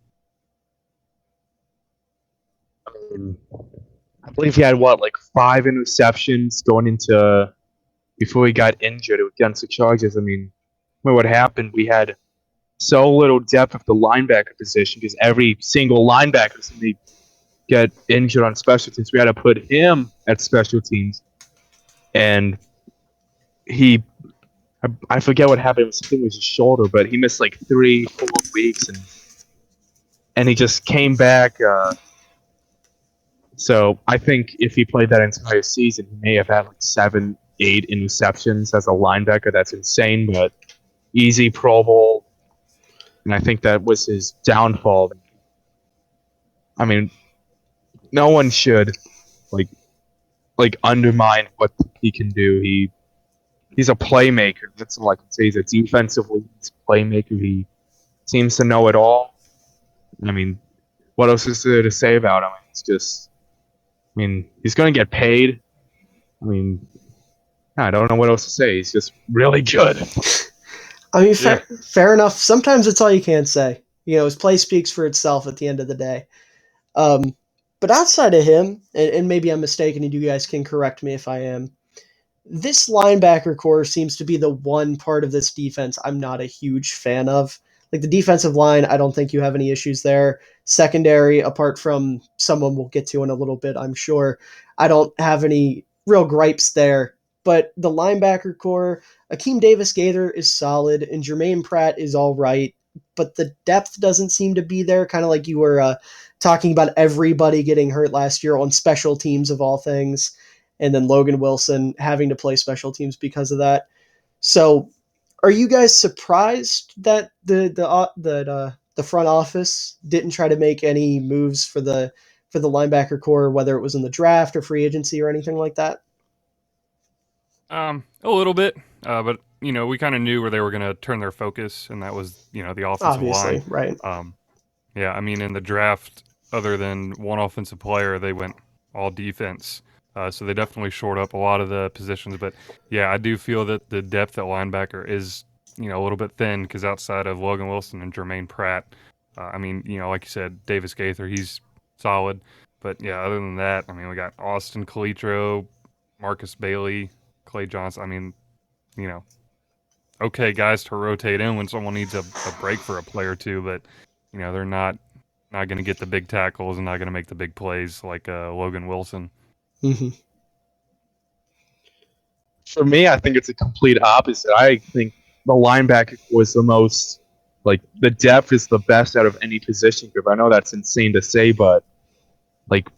I believe he had like 5 interceptions going into before he got injured against the Chargers. I mean, what happened? We had so little depth of the linebacker position because every single linebacker they get injured on special teams. We had to put him at special teams, and I forget what happened. It was something with his shoulder, but he missed like 3-4 weeks, and he just came back. So I think if he played that entire season, he may have had like 7-8 interceptions as a linebacker. That's insane, but easy Pro Bowl. And I think that was his downfall. I mean, no one should like undermine what he can do. He's a playmaker. That's all I can say. He's a defensively playmaker. He seems to know it all. I mean, what else is there to say about him? It's just, I mean, he's going to get paid. I mean, I don't know what else to say. He's just really good. I mean, fair enough. Sometimes it's all you can say. You know, his play speaks for itself at the end of the day. But outside of him, and maybe I'm mistaken, and you guys can correct me if I am, this linebacker core seems to be the one part of this defense I'm not a huge fan of. Like the defensive line, I don't think you have any issues there. Secondary, apart from someone we'll get to in a little bit, I'm sure, I don't have any real gripes there. But the linebacker core, Akeem Davis-Gaither is solid, and Jermaine Pratt is all right, but the depth doesn't seem to be there, kind of like you were talking about everybody getting hurt last year on special teams of all things, and then Logan Wilson having to play special teams because of that. So are you guys surprised that the front office didn't try to make any moves for the linebacker core, whether it was in the draft or free agency or anything like that? A little bit, but you know, we kind of knew where they were going to turn their focus, and that was, you know, the offensive Obviously, line. right. Yeah, I mean, in the draft, other than one offensive player, they went all defense. So they definitely shored up a lot of the positions. But yeah, I do feel that the depth at linebacker is, you know, a little bit thin because outside of Logan Wilson and Jermaine Pratt, I mean, you know, like you said, Davis Gaither, he's solid. But yeah, other than that, I mean, we got Austin Calitro, Marcus Bailey, Clay Johnson. I mean, you know, okay guys to rotate in when someone needs a break for a play or two, but you know, they're not going to get the big tackles and not going to make the big plays like Logan Wilson. Mm-hmm. For me, I think it's a complete opposite. I think the linebacker was the most, like, the depth is the best out of any position group. I know that's insane to say, but like,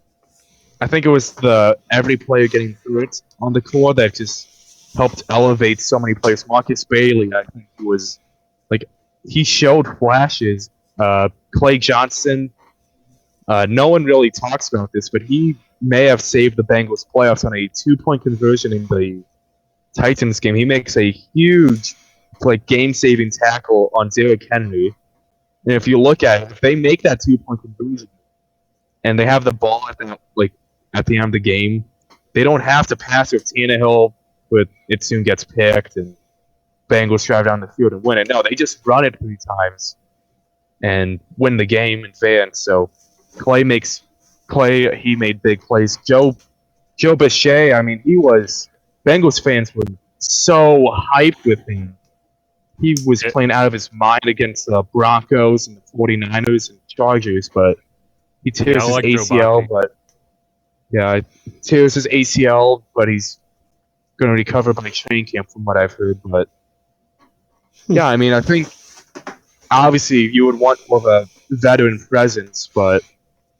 I think it was the every player getting through it on the core that just helped elevate so many players. Marcus Bailey, I think he was like, he showed flashes. Clay Johnson, no one really talks about this, but he may have saved the Bengals playoffs on a 2-point conversion in the Titans game. He makes a huge, like, game-saving tackle on Derrick Henry. And if you look at it, if they make that 2-point conversion and they have the ball at the end of the game, they don't have to pass with Tannehill, but it soon gets picked and Bengals drive down the field and win it. No, they just run it 3 times and win the game in fans. So Clay, he made big plays. Joe Bechet, I mean, Bengals fans were so hyped with him. He was playing out of his mind against the Broncos and the 49ers and Chargers, but he tears his ACL. But yeah, tears his ACL, but he's going to recover by training camp, from what I've heard. But yeah, I mean, I think obviously you would want more of a veteran presence, but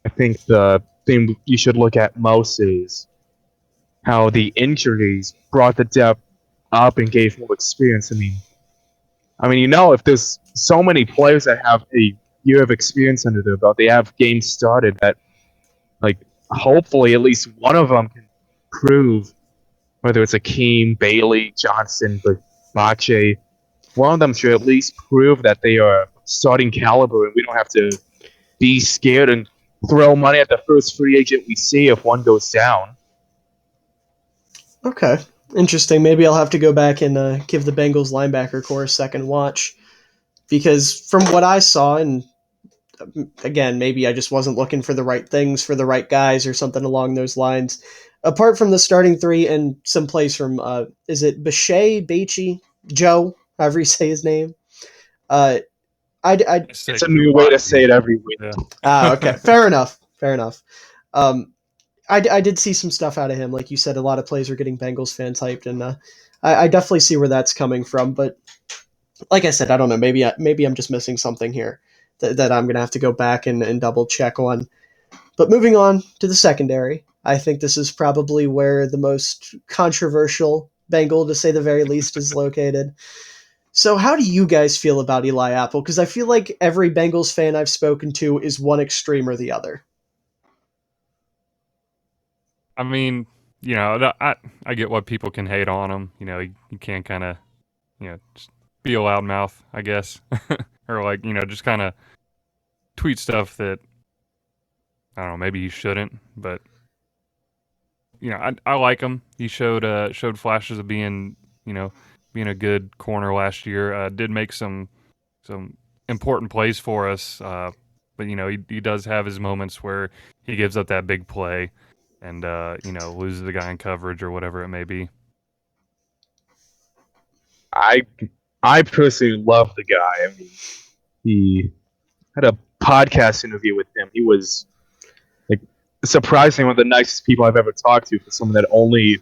I think the thing you should look at most is how the injuries brought the depth up and gave more experience. I mean, you know, if there's so many players that have a year of experience under their belt, they have games started that, like, hopefully at least one of them can prove, whether it's Akeem, Bailey, Johnson, Bache, one of them should at least prove that they are starting caliber, and we don't have to be scared and throw money at the first free agent we see if one goes down. Okay, interesting. Maybe I'll have to go back and give the Bengals linebacker core a second watch, because from what I saw, and again, maybe I just wasn't looking for the right things for the right guys or something along those lines. Apart from the starting 3 and some plays from, is it Bechet, Joe, however you say his name? It's a new way to say it every week. Yeah. Okay, fair enough. I did see some stuff out of him. Like you said, a lot of plays are getting Bengals fans hyped, and I definitely see where that's coming from. But like I said, I don't know. Maybe I'm just missing something here that I'm going to have to go back and double check on. But moving on to the secondary, I think this is probably where the most controversial Bengal, to say the very least, is located. So how do you guys feel about Eli Apple? Because I feel like every Bengals fan I've spoken to is one extreme or the other. I mean, you know, I get why people can hate on him. You know, you can kind of, you know, just be a loudmouth, I guess. Or, like, you know, just kind of tweet stuff that, I don't know, maybe he shouldn't. But, you know, I like him. He showed flashes of being a good corner last year. Did make some important plays for us. But, you know, he does have his moments where he gives up that big play and, you know, loses the guy in coverage or whatever it may be. I personally love the guy. I mean, he had a podcast interview with him. He was, like, surprisingly one of the nicest people I've ever talked to, for someone that only,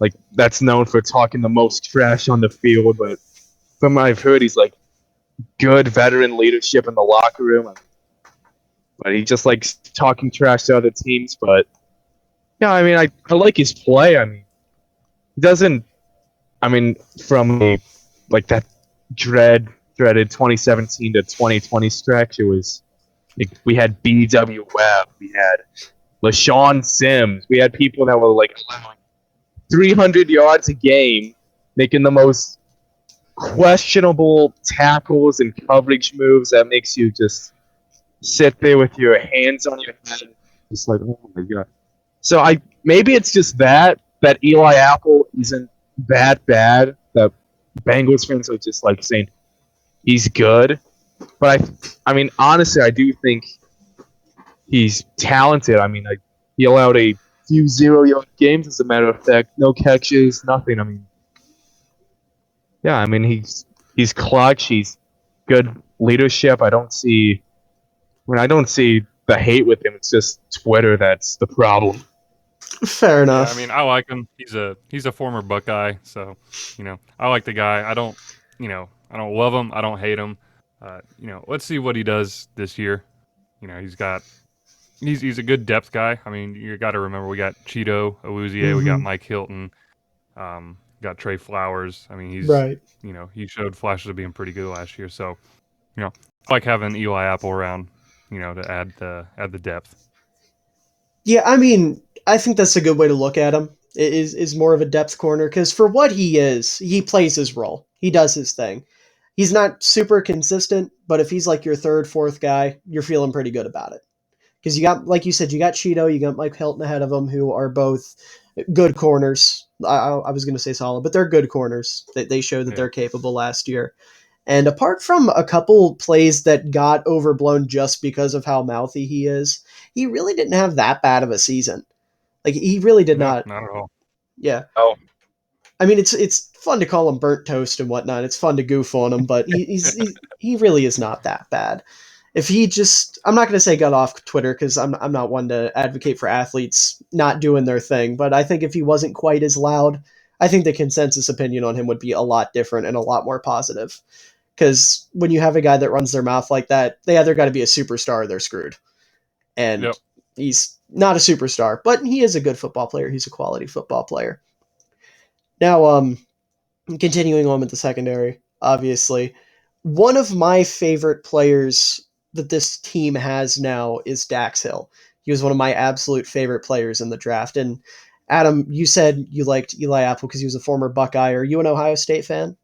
like, that's known for talking the most trash on the field. But from what I've heard, he's, like, good veteran leadership in the locker room. But he just likes talking trash to other teams. But yeah, I mean, I like his play. I mean, he doesn't. I mean, from like that dreaded 2017 to 2020 stretch, it was like we had B.W. Webb, we had LaShawn Sims, we had people that were like 300 yards a game, making the most questionable tackles and coverage moves that makes you just sit there with your hands on your head, just like, oh my god. So maybe it's just that Eli Apple isn't that bad, that Bengals fans are just like saying he's good. But I mean, honestly, I do think he's talented. I mean, like, he allowed a few 0-yard games, as a matter of fact. No catches, nothing. I mean, yeah, I mean, he's clutch. He's good leadership. I don't see the hate with him. It's just Twitter that's the problem. Fair Yeah, enough. I mean, I like him. He's a former Buckeye, so I like the guy. I don't love him. I don't hate him. Let's see what he does this year. He's a good depth guy. I mean, you got to remember we got Cheeto Awuzie, we got Hmm. Mike Hilton, got Trey Flowers. I mean, Right. he showed flashes of being pretty good last year. So, I like having Eli Apple around, to add the depth. Yeah, I mean, I think that's a good way to look at him. Is more of a depth corner because for what he is, he plays his role. He does his thing. He's not super consistent, but if he's like your third, fourth guy, you're feeling pretty good about it. Because you got, like you said, you got Cheeto, you got Mike Hilton ahead of him, who are both good corners. I was going to say solid, but they're good corners. They showed that Yeah. they're capable last year. And apart from a couple plays that got overblown just because of how mouthy he is, he really didn't have that bad of a season. Like he really did No, not. not at all. Yeah. Oh, I mean, it's fun to call him burnt toast and whatnot. It's fun to goof on him, but he really is not that bad. If he just, I'm not going to say got off Twitter because I'm not one to advocate for athletes not doing their thing, but I think if he wasn't quite as loud, I think the consensus opinion on him would be a lot different and a lot more positive. Because when you have a guy that runs their mouth like that, they either got to be a superstar or they're screwed. And Yep. he's not a superstar, but he is a good football player. He's a quality football player. Now, continuing on with the secondary, obviously, one of my favorite players that this team has now is Dax Hill. He was one of my absolute favorite players in the draft. And Adam, you said you liked Eli Apple because he was a former Buckeye. Are you an Ohio State fan?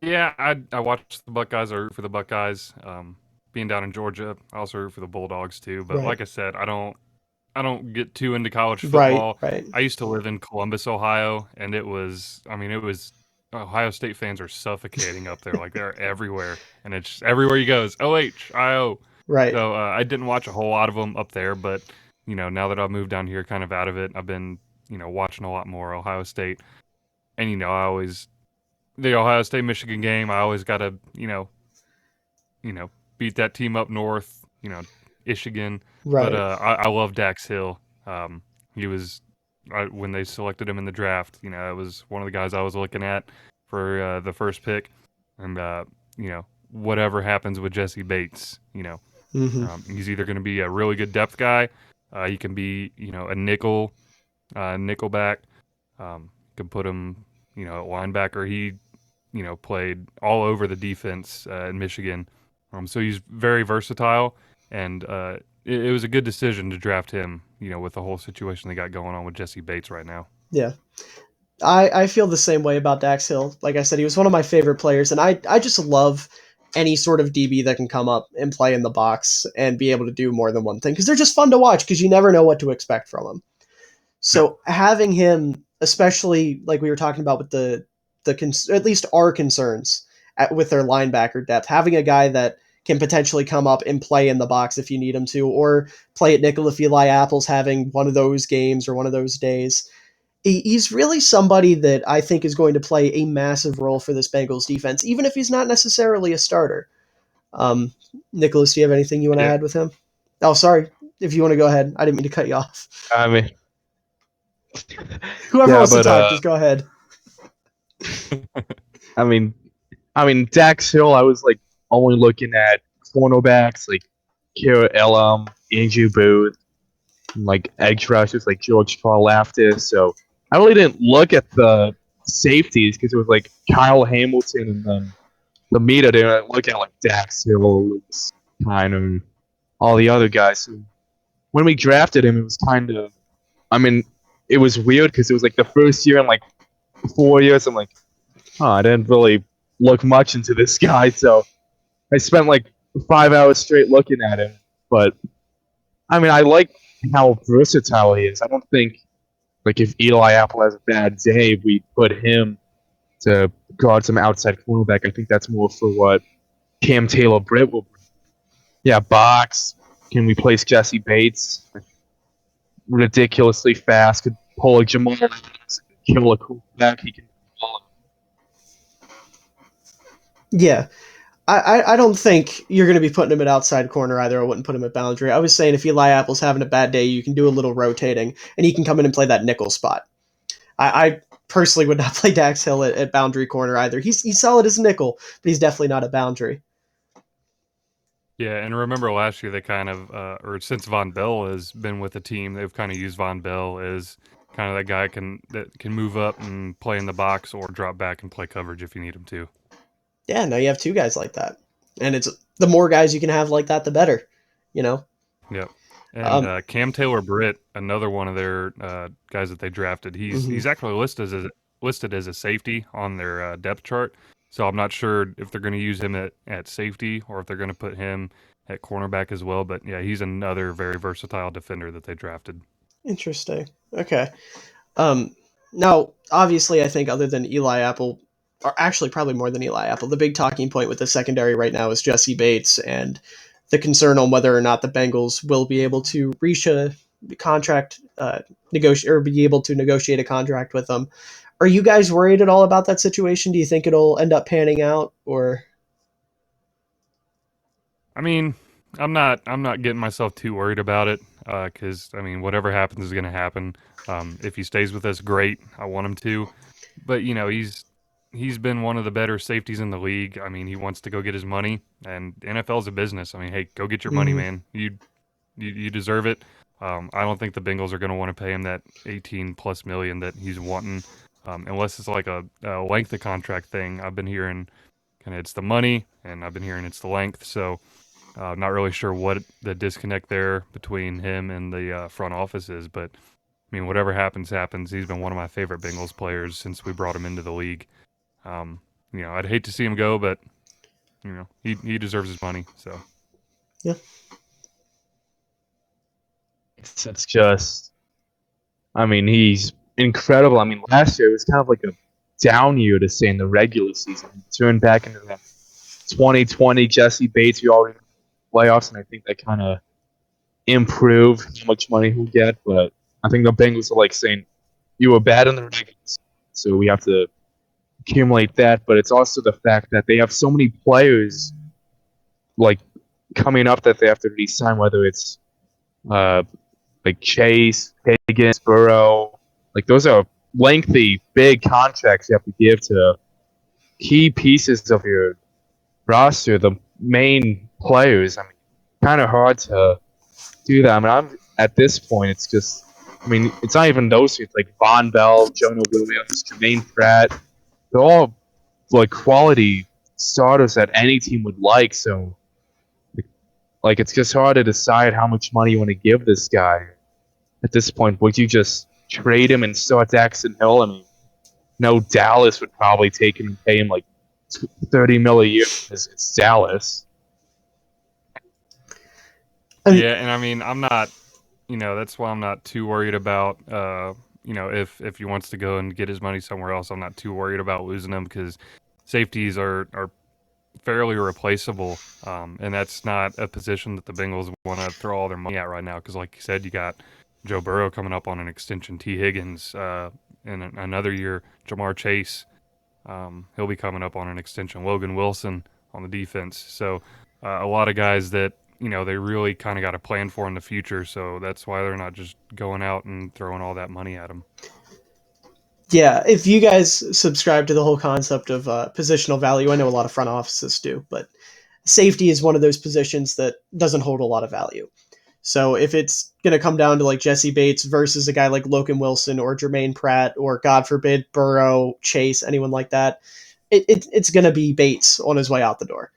Yeah, I watched the Buckeyes. I root for the Buckeyes. Being down in Georgia, I also root for the Bulldogs too. But Right. like I said, I don't get too into college Right, football. right. I used to live in Columbus, Ohio, and it was Ohio State fans are suffocating up there. Like they're everywhere, and it's everywhere you go is OHIO. Right. So I didn't watch a whole lot of them up there, but now that I've moved down here, kind of out of it, I've been watching a lot more Ohio State, and I always the Ohio State Michigan game. I always got to beat that team up north. Michigan. But Right. I love Dax Hill. He was when they selected him in the draft. It was one of the guys I was looking at for the first pick, and whatever happens with Jesse Bates, Hmm. he's either going to be a really good depth guy. He can be a nickelback. Can put him at linebacker. He played all over the defense in Michigan. So he's very versatile, and it was a good decision to draft him, with the whole situation they got going on with Jesse Bates right now. Yeah. I feel the same way about Dax Hill. Like I said, he was one of my favorite players, and I just love any sort of DB that can come up and play in the box and be able to do more than one thing because they're just fun to watch because you never know what to expect from them. Yep. So having him, especially like we were talking about with at least our concerns with their linebacker depth, having a guy that can potentially come up and play in the box if you need him to, or play at nickel if Eli Apple's having one of those games or one of those days. He's really somebody that I think is going to play a massive role for this Bengals defense, even if he's not necessarily a starter. Um, Nicholas, do you have anything you want to yeah. add with him? Oh, sorry. If you want to go ahead, I didn't mean to cut you off. I mean, Whoever yeah, wants to but talk, just go ahead. I mean, Dax Hill. I was like only looking at cornerbacks like Kira Elam, Andrew Booth, and, like edge rushers like George Karlaftis. So I really didn't look at the safeties because it was like Kyle Hamilton and then the meat. I didn't look at like Dax Hill, kind of all the other guys. So when we drafted him, it was kind of. I mean, it was weird because it was like the first year in like 4 years. I'm like, oh, I didn't really look much into this guy, so I spent like 5 hours straight looking at him. But I mean, I like how versatile he is. I don't think like if Eli Apple has a bad day, we put him to guard some outside cornerback. I think that's more for what Cam Taylor Britt will bring. Yeah, box can replace Jesse Bates. Ridiculously fast. Could pull a Jamal Adams, kill a quarterback. He can. Yeah. I don't think you're going to be putting him at outside corner either. I wouldn't put him at boundary. I was saying if Eli Apple's having a bad day, you can do a little rotating, and he can come in and play that nickel spot. I personally would not play Dax Hill at boundary corner either. He's solid as a nickel, but he's definitely not a boundary. Yeah, and remember last year they kind of, or since Von Bell has been with the team, they've kind of used Von Bell as kind of that guy that can move up and play in the box or drop back and play coverage if you need him to. Yeah, now you have two guys like that, and it's the more guys you can have like that, the better. You know. Yep. And Um, Cam Taylor Britt, another one of their guys that they drafted, he's actually listed as a safety on their depth chart. So I'm not sure if they're going to use him at safety or if they're going to put him at cornerback as well. But yeah, he's another very versatile defender that they drafted. Interesting. Okay. Um, Now, obviously, I think other than Eli Apple, or actually probably more than Eli Apple, the big talking point with the secondary right now is Jesse Bates and the concern on whether or not the Bengals will be able to reach a contract negotiate or be able to negotiate a contract with them. Are you guys worried at all about that situation? Do you think it'll end up panning out, or? I mean, I'm not getting myself too worried about it because I mean, whatever happens is going to happen. If he stays with us, great. I want him to, but he's been one of the better safeties in the league. I mean, he wants to go get his money, and NFL's a business. I mean, hey, go get your money, Mhm. man. You deserve it. I don't think the Bengals are going to want to pay him that 18 plus million that he's wanting, unless it's like a length of contract thing. I've been hearing kind of it's the money, and I've been hearing it's the length. So not really sure what the disconnect there between him and the front office is, but I mean, whatever happens, happens. He's been one of my favorite Bengals players since we brought him into the league. Um, I'd hate to see him go, but he deserves his money. So Yeah. It's just, I mean, he's incredible. I mean, last year it was kind of like a down year to say in the regular season. Turned back into that 2020 Jesse Bates, we already playoffs, and I think that kind of improved how much money he'll get. But I think the Bengals are like saying, you were bad in the regular season, so we have to accumulate that. But it's also the fact that they have so many players like coming up that they have to re-sign, whether it's uh, like Chase, Higgins, Burrow. Like those are lengthy, big contracts you have to give to key pieces of your roster, the main players. I mean, kind of hard to do that. I mean, I'm at this point. It's just, I mean, it's not even those two. It's like Von Bell, Jonah Williams, Jermaine Pratt. They're all like quality starters that any team would like. So, like, it's just hard to decide how much money you want to give this guy. At this point, would you just trade him and start Dax Hill? I mean, no, Dallas would probably take him and pay him like $30 million a year because it's Dallas. yeah, and I mean, I'm not. That's why I'm not too worried about. If he wants to go and get his money somewhere else, I'm not too worried about losing him because safeties are fairly replaceable, and that's not a position that the Bengals want to throw all their money at right now. Because, like you said, you got Joe Burrow coming up on an extension, T. Higgins in another year, Jamar Chase, he'll be coming up on an extension, Logan Wilson on the defense. So a lot of guys that they really kind of got a plan for in the future. So that's why they're not just going out and throwing all that money at them. Yeah, if you guys subscribe to the whole concept of positional value, I know a lot of front offices do, but safety is one of those positions that doesn't hold a lot of value. So if it's going to come down to like Jesse Bates versus a guy like Logan Wilson or Jermaine Pratt or God forbid Burrow, Chase, anyone like that, it's going to be Bates on his way out the door.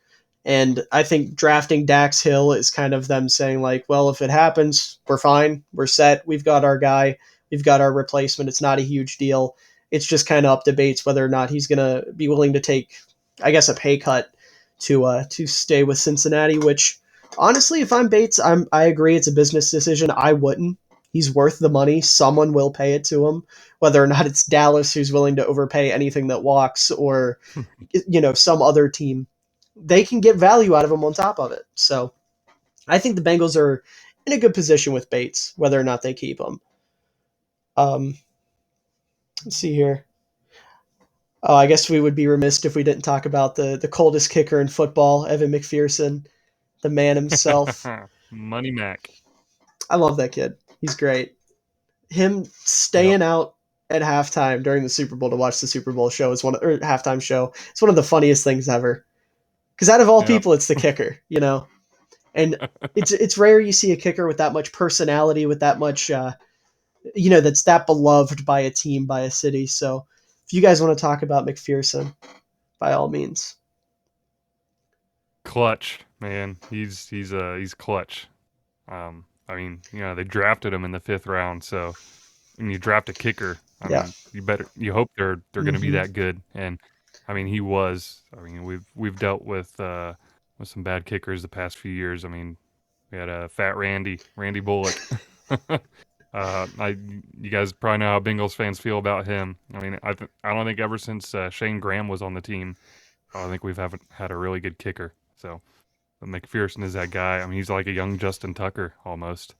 And I think drafting Dax Hill is kind of them saying like, well, if it happens, we're fine, we're set, we've got our guy, we've got our replacement. It's not a huge deal. It's just kind of up to Bates whether or not he's going to be willing to take, I guess, a pay cut to stay with Cincinnati, which honestly, if I'm Bates, I agree it's a business decision. I wouldn't. He's worth the money. Someone will pay it to him, whether or not it's Dallas who's willing to overpay anything that walks, or some other team. They can get value out of him on top of it. So I think the Bengals are in a good position with Bates, whether or not they keep him. Let's see here. Oh, I guess we would be remiss if we didn't talk about the coldest kicker in football, Evan McPherson, the man himself. Money Mac. I love that kid. He's great. Him Yep. staying out at halftime during the Super Bowl to watch the Super Bowl show or halftime show. It's one of the funniest things ever. Because out of all Yep. people, it's the kicker, and it's rare you see a kicker with that much personality, with that much, that's that beloved by a team, by a city. So if you guys want to talk about McPherson, by all means. Clutch, man. He's clutch. I mean, they drafted him in the 5th round, so when you draft a kicker, I Yeah. mean, you hope they're going to be Mhm. that good. And I mean, he was. I mean, we've dealt with some bad kickers the past few years. I mean, we had a fat Randy Bullock. You guys probably know how Bengals fans feel about him. I mean, I don't think ever since Shane Graham was on the team, I don't think we've haven't had a really good kicker. So, but McPherson is that guy. I mean, he's like a young Justin Tucker almost.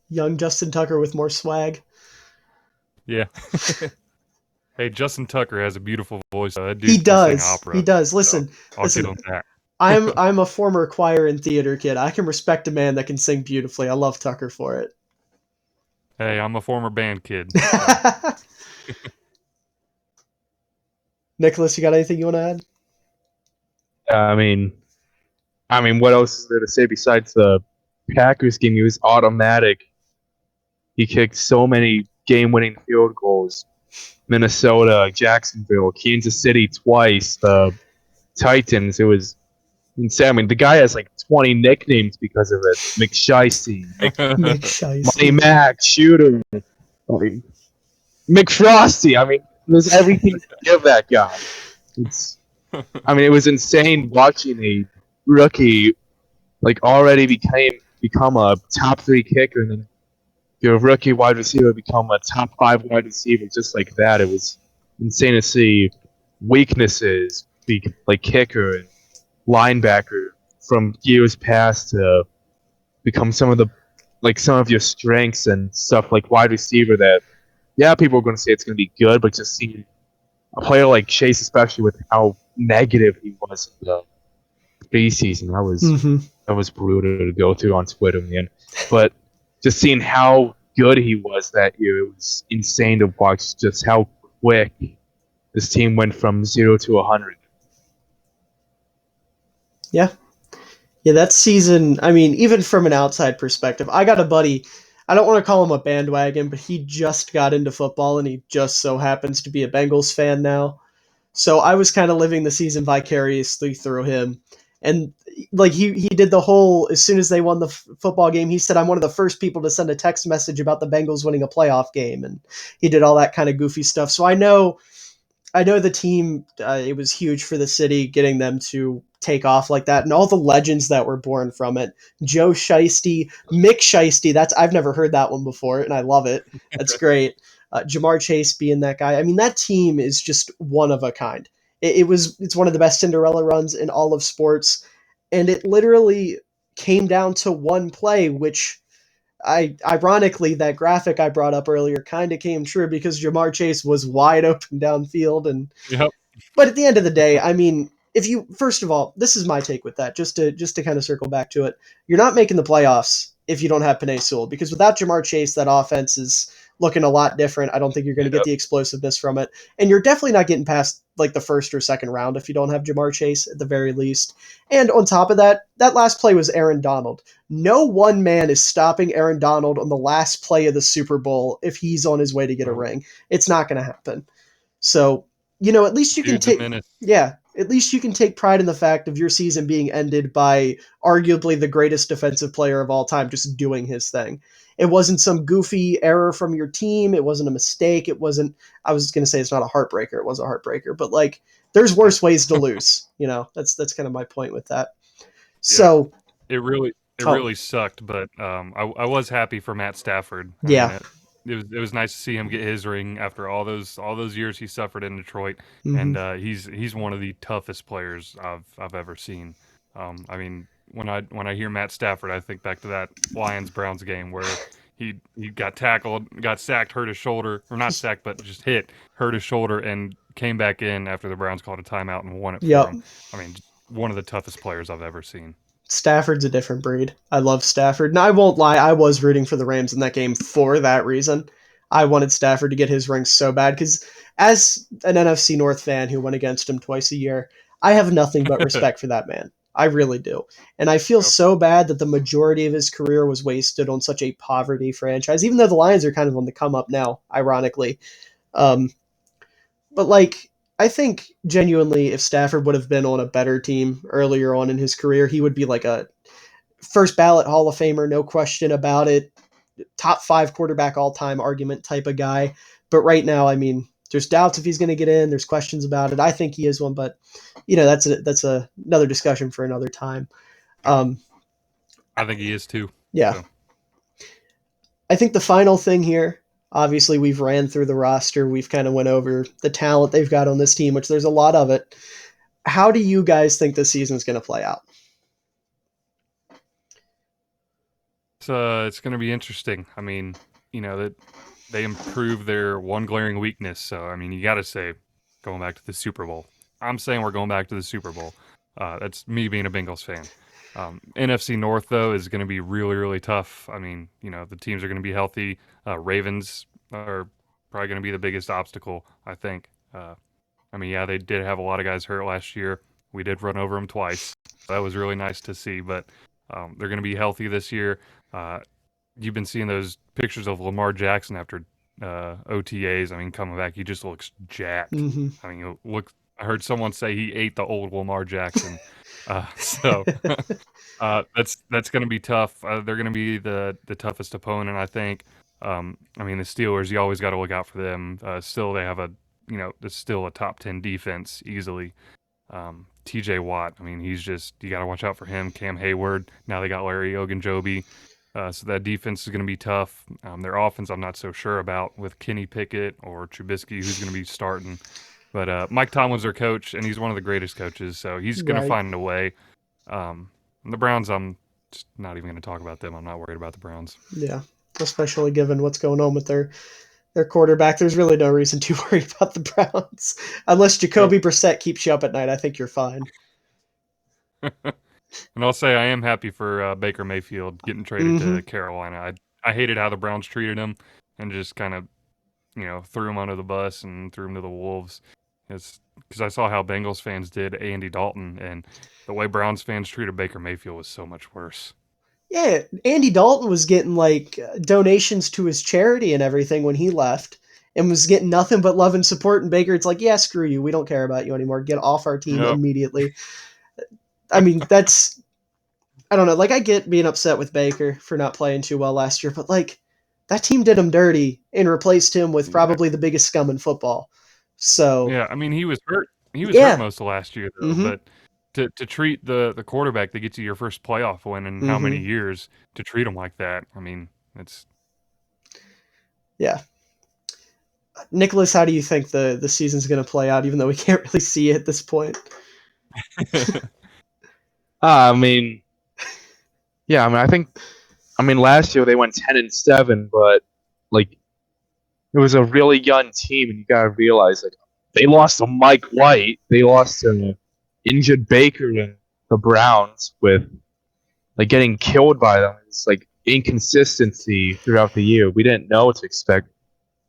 Young Justin Tucker with more swag. Yeah. Hey, Justin Tucker has a beautiful voice. That He dude can sing does. opera. He does. So Listen, I'll get on that. I'm a former choir and theater kid. I can respect a man that can sing beautifully. I love Tucker for it. Hey, I'm a former band kid. So. Nicholas, you got anything you want to add? I mean, what else is there to say besides the Packers game? He was automatic. He kicked so many game-winning field goals. Minnesota, Jacksonville, Kansas City twice, the Titans. It was insane. I mean, the guy has like 20 nicknames because of it. McShisty, Nick Money Shiesty. Mac, Shooter, like, McFrosty. I mean, there's everything to give that guy. It was insane watching a rookie like already become a top 3 kicker, and then your rookie wide receiver become a top 5 wide receiver just like that. It was insane to see weaknesses be like kicker and linebacker from years past to become some of your strengths and stuff like wide receiver that people are going to say it's going to be good, but just seeing a player like Chase, especially with how negative he was in the preseason, that was brutal to go through on Twitter, man. But just seeing how good he was that year, it was insane to watch just how quick this team went from 0 to 100. Yeah. Yeah, that season, I mean, even from an outside perspective, I got a buddy, I don't want to call him a bandwagon, but he just got into football and he just so happens to be a Bengals fan now. So I was kind of living the season vicariously through him. And like he did the whole, as soon as they won the football game, he said, I'm one of the first people to send a text message about the Bengals winning a playoff game. And he did all that kind of goofy stuff. So I know the team, it was huge for the city getting them to take off like that, and all the legends that were born from it. Joe Shiesty, Mick Shiesty, I've never heard that one before, and I love it. That's great. Jamar Chase being that guy. I mean, that team is just one of a kind. It's one of the best Cinderella runs in all of sports, and it literally came down to one play, which ironically, that graphic I brought up earlier kind of came true because Jamar Chase was wide open downfield. Yep. But at the end of the day, I mean, if you first of all, this is my take with that, just to kind of circle back to it, you're not making the playoffs if you don't have Penei Sewell, because without Jamar Chase, that offense is looking a lot different. I don't think you're going to get the explosiveness from it, and you're definitely not getting past like the first or second round if you don't have Jamar Chase at the very least. And on top of that, that last play was Aaron Donald. No one man is stopping Aaron Donald on the last play of the Super Bowl if he's on his way to get a ring. It's not going to happen. So, at least you can Dude's a take, menace. yeah, at least you can take pride in the fact of your season being ended by arguably the greatest defensive player of all time just doing his thing. It wasn't some goofy error from your team. It wasn't a mistake. It wasn't, I was going to say it's not a heartbreaker. It was a heartbreaker, but like there's worse ways to lose, that's kind of my point with that. So, It really oh, sucked, but I was happy for Matt Stafford. I mean, yeah. it was nice to see him get his ring after all those years he suffered in Detroit, Mm-hmm. and he's one of the toughest players I've ever seen. I mean, when I hear Matt Stafford, I think back to that Lions-Browns game where he got tackled, got sacked, hurt his shoulder, or not sacked, but just hurt his shoulder, and came back in after the Browns called a timeout and won it for Yep. him. I mean, one of the toughest players I've ever seen. Stafford's a different breed. I love Stafford. And I won't lie, I was rooting for the Rams in that game for that reason. I wanted Stafford to get his ring so bad because as an NFC North fan who went against him twice a year, I have nothing but respect for that man. I really do. And I feel so bad that the majority of his career was wasted on such a poverty franchise, even though the Lions are kind of on the come up now, ironically. But like, I think genuinely if Stafford would have been on a better team earlier on in his career, he would be like a first ballot Hall of Famer, no question about it. Top 5 quarterback all time argument type of guy. But right now, I mean, there's doubts if he's going to get in. There's questions about it. I think he is one, but that's another discussion for another time. I think he is too. Yeah. So. I think the final thing here, obviously we've ran through the roster. We've kind of went over the talent they've got on this team, which there's a lot of it. How do you guys think this season's going to play out? It's going to be interesting. I mean, that they improved their one glaring weakness. So, I mean, you got to say going back to the Super Bowl. I'm saying we're going back to the Super Bowl. That's me being a Bengals fan. NFC North, though, is going to be really, really tough. I mean, the teams are going to be healthy. Ravens are probably going to be the biggest obstacle, I think. I mean, yeah, they did have a lot of guys hurt last year. We did run over them twice. That was really nice to see, but they're going to be healthy this year. You've been seeing those pictures of Lamar Jackson after OTAs. I mean, coming back, he just looks jacked. Mm-hmm. I mean, I heard someone say he ate the old Lamar Jackson. So that's going to be tough. They're going to be the toughest opponent, I think. I mean, the Steelers, you always got to look out for them. Still, they have it's still a top 10 defense easily. TJ Watt, I mean, you got to watch out for him. Cam Hayward, now they got Larry Ogunjobi. So that defense is going to be tough. Their offense, I'm not so sure about with Kenny Pickett or Trubisky, who's going to be starting. But Mike Tomlin's their coach, and he's one of the greatest coaches, so he's going to find a way. The Browns, I'm just not even going to talk about them. I'm not worried about the Browns. Yeah, especially given what's going on with their quarterback. There's really no reason to worry about the Browns. Unless Jacoby Brissett keeps you up at night, I think you're fine. And I'll say I am happy for Baker Mayfield getting traded to Carolina. I hated how the Browns treated him and just kind of, threw him under the bus and threw him to the Wolves. It's because I saw how Bengals fans did Andy Dalton, and the way Browns fans treated Baker Mayfield was so much worse. Yeah, Andy Dalton was getting like donations to his charity and everything when he left and was getting nothing but love and support. And Baker, it's like, yeah, screw you. We don't care about you anymore. Get off our team immediately. I mean, I don't know. Like, I get being upset with Baker for not playing too well last year, but like that team did him dirty and replaced him with probably the biggest scum in football. So yeah, I mean, he was hurt. He was hurt most of last year, though. Mm-hmm. But to treat the quarterback that gets you your first playoff win in how many years, to treat him like that, I mean, it's... Yeah. Nicholas, how do you think the season's going to play out, even though we can't really see it at this point? I mean, last year they went 10-7, but like it was a really young team, and you gotta realize like they lost to Mike White, they lost to injured Baker and the Browns with like getting killed by them. It's like inconsistency throughout the year. We didn't know what to expect.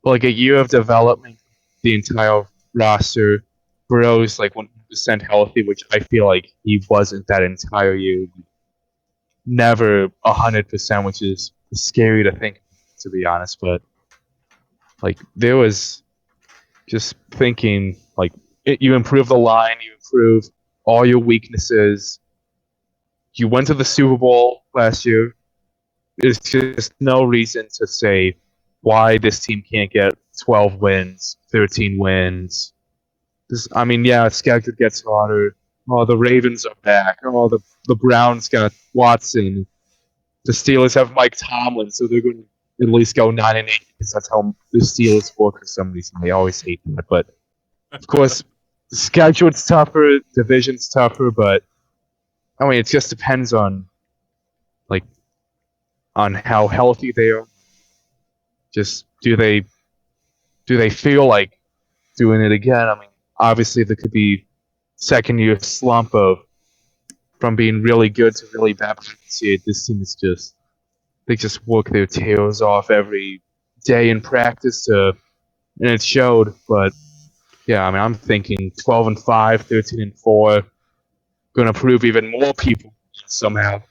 But like a year of development, the entire roster. Burrow's like 100% healthy, which I feel like he wasn't that entire year. Never 100%, which is scary to think, to be honest. But like there was just thinking like you improve the line, you improve all your weaknesses. You went to the Super Bowl last year. There's just no reason to say why this team can't get 12 wins, 13 wins. Schedule gets harder. Oh, the Ravens are back. Oh, the Browns got Watson. The Steelers have Mike Tomlin, so they're going to at least go 9-8 because that's how the Steelers work for some reason. They always hate that. But, of course, the schedule's tougher, division's tougher, but I mean, it just depends on like on how healthy they are. Just do they feel like doing it again? I mean, obviously there could be second year slump of from being really good to really bad. But this team is just they just work their tails off every day in practice, and it showed. But yeah, I mean, I'm thinking 12-5, 13-4, going to prove even more people somehow.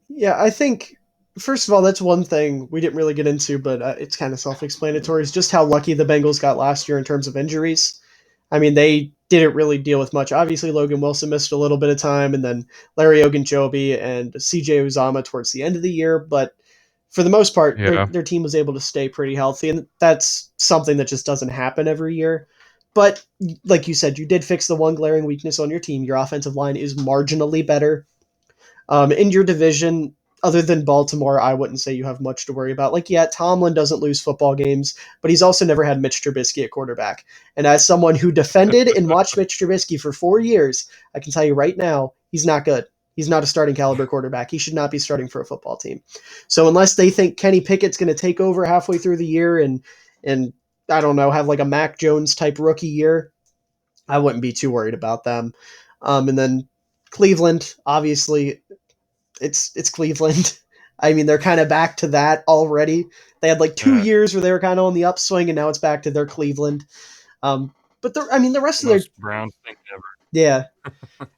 Yeah, I think first of all, that's one thing we didn't really get into, but it's kind of self-explanatory. Is just how lucky the Bengals got last year in terms of injuries. I mean, they didn't really deal with much. Obviously, Logan Wilson missed a little bit of time, and then Larry Ogunjobi and CJ Uzama towards the end of the year. But for the most part, Yeah. their team was able to stay pretty healthy, and that's something that just doesn't happen every year. But like you said, you did fix the one glaring weakness on your team. Your offensive line is marginally better. In your division, other than Baltimore, I wouldn't say you have much to worry about. Like, yeah, Tomlin doesn't lose football games, but he's also never had Mitch Trubisky at quarterback. And as someone who defended and watched Mitch Trubisky for 4 years, I can tell you right now, he's not good. He's not a starting caliber quarterback. He should not be starting for a football team. So unless they think Kenny Pickett's going to take over halfway through the year and I don't know, have like a Mac Jones type rookie year, I wouldn't be too worried about them. And then Cleveland, obviously, it's Cleveland. I mean, they're kind of back to that already. They had like 2 years where they were kind of on the upswing, and now it's back to their Cleveland. But the rest of their Most Browns thing ever. yeah,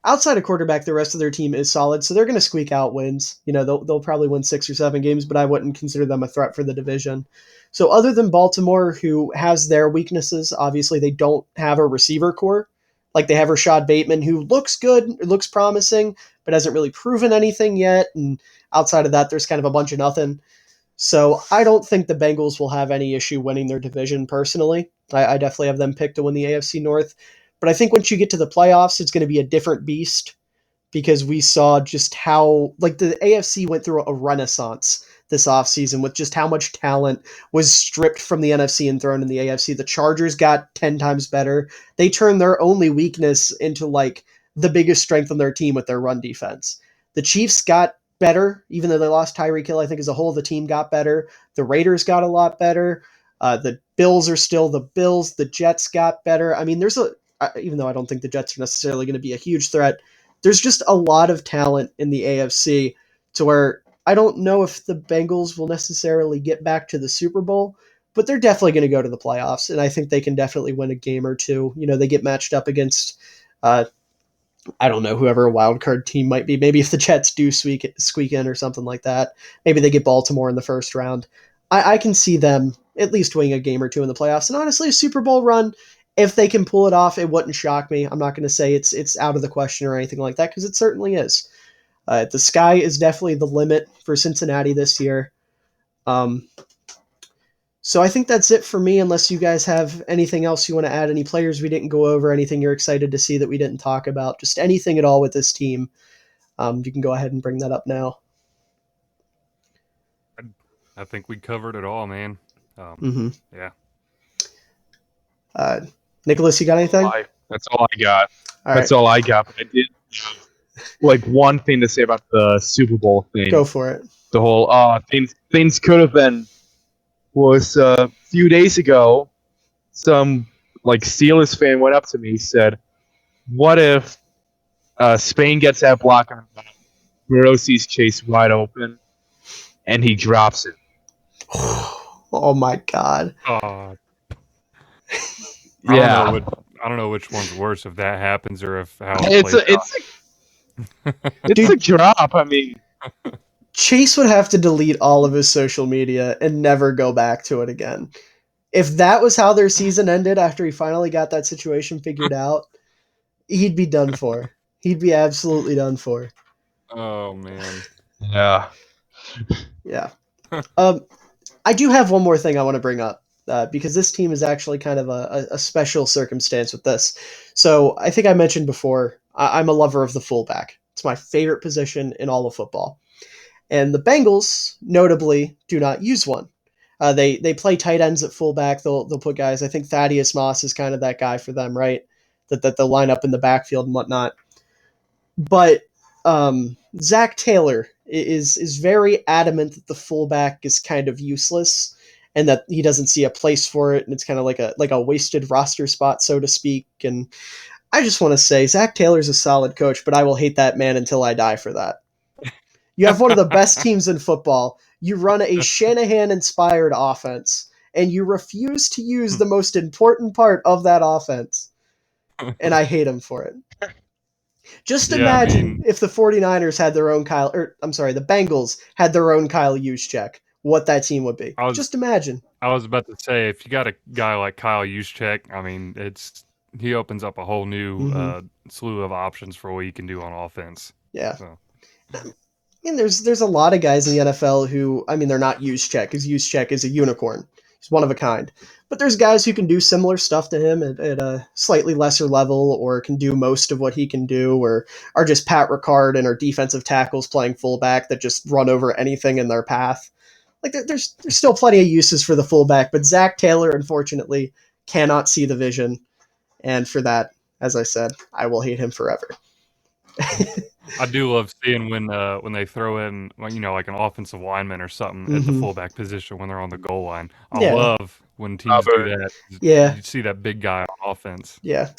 outside of quarterback, the rest of their team is solid, so they're going to squeak out wins. You know, they'll probably win 6 or 7 games, but I wouldn't consider them a threat for the division. So other than Baltimore, who has their weaknesses, obviously they don't have a receiver core. Like they have Rashad Bateman, who looks good, looks promising, but hasn't really proven anything yet. And outside of that, there's kind of a bunch of nothing. So I don't think the Bengals will have any issue winning their division personally. I definitely have them picked to win the AFC North. But I think once you get to the playoffs, it's going to be a different beast because we saw just how, like, the AFC went through a renaissance this offseason with just how much talent was stripped from the NFC and thrown in the AFC. The Chargers got 10 times better. They turned their only weakness into, like, the biggest strength on their team with their run defense. The Chiefs got better, even though they lost Tyreek Hill. I think as a whole, the team got better. The Raiders got a lot better. The Bills are still the Bills. The Jets got better. I mean, even though I don't think the Jets are necessarily going to be a huge threat, there's just a lot of talent in the AFC to where I don't know if the Bengals will necessarily get back to the Super Bowl, but they're definitely going to go to the playoffs, and I think they can definitely win a game or two. You know, they get matched up against, I don't know, whoever a wild card team might be. Maybe if the Jets do squeak in or something like that, maybe they get Baltimore in the first round. I can see them at least winning a game or two in the playoffs, and honestly, a Super Bowl run, if they can pull it off, it wouldn't shock me. I'm not going to say it's out of the question or anything like that because it certainly is. The sky is definitely the limit for Cincinnati this year. Um, so I think that's it for me, unless you guys have anything else you want to add, any players we didn't go over, anything you're excited to see that we didn't talk about, just anything at all with this team. You can go ahead and bring that up now. I think we covered it all, man. Yeah. Nicholas, you got anything? That's all I got. All That's right. all I got. But I did have, like, one thing to say about the Super Bowl thing. Go for it. The whole things could have been was a few days ago. Some like Steelers fan went up to me, said, "What if Spain gets that block on Burrow sees Chase wide open, and he drops it?" Oh my God. Yeah, I don't know which one's worse if that happens or if how it's a drop. I mean, Chase would have to delete all of his social media and never go back to it again. If that was how their season ended after he finally got that situation figured out, he'd be done for. He'd be absolutely done for. Oh man. yeah. Yeah. I do have one more thing I want to bring up because this team is actually kind of a special circumstance with this. So I think I mentioned before, I'm a lover of the fullback. It's my favorite position in all of football. And the Bengals, notably, do not use one. They play tight ends at fullback. They'll put guys. I think Thaddeus Moss is kind of that guy for them, right? That they'll line up in the backfield and whatnot. But Zach Taylor is very adamant that the fullback is kind of useless and that he doesn't see a place for it, and it's kind of like a wasted roster spot, so to speak. And I just want to say Zach Taylor's a solid coach, but I will hate that man until I die for that. You have one of the best teams in football. You run a Shanahan-inspired offense, and you refuse to use the most important part of that offense. And I hate him for it. Just imagine if the 49ers had their own the Bengals had their own Kyle Juszczyk, what that team would be. Just imagine. I was about to say, if you got a guy like Kyle Juszczyk, I mean, he opens up a whole new slew of options for what you can do on offense. Yeah. So. And there's a lot of guys in the NFL who, I mean, they're not Juszczyk, because Juszczyk is a unicorn. He's one of a kind. But there's guys who can do similar stuff to him at a slightly lesser level, or can do most of what he can do, or are just Pat Ricard and are defensive tackles playing fullback that just run over anything in their path. Like there's still plenty of uses for the fullback, but Zach Taylor, unfortunately, cannot see the vision. And for that, as I said, I will hate him forever. I do love seeing when they throw in, like an offensive lineman or something at the fullback position when they're on the goal line. I love when teams do that. Yeah. You see that big guy on offense. Yeah.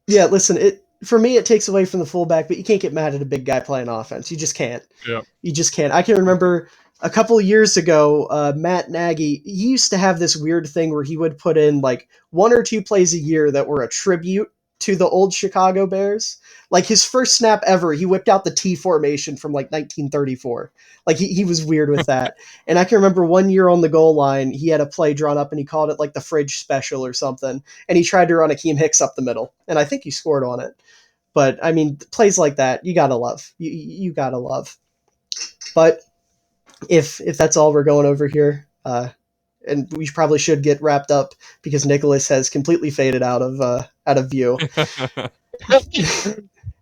Yeah, listen, for me, it takes away from the fullback, but you can't get mad at a big guy playing offense. You just can't. Yeah. You just can't. I can remember a couple of years ago, Matt Nagy, he used to have this weird thing where he would put in like 1 or 2 plays a year that were a tribute to the old Chicago Bears. Like his first snap ever, he whipped out the T formation from like 1934. Like he was weird with that. And I can remember one year on the goal line, he had a play drawn up and he called it like the fridge special or something. And he tried to run Akeem Hicks up the middle. And I think he scored on it. But I mean, plays like that, you gotta love. You gotta love. But if that's all we're going over here, and we probably should get wrapped up because Nicholas has completely faded out of view.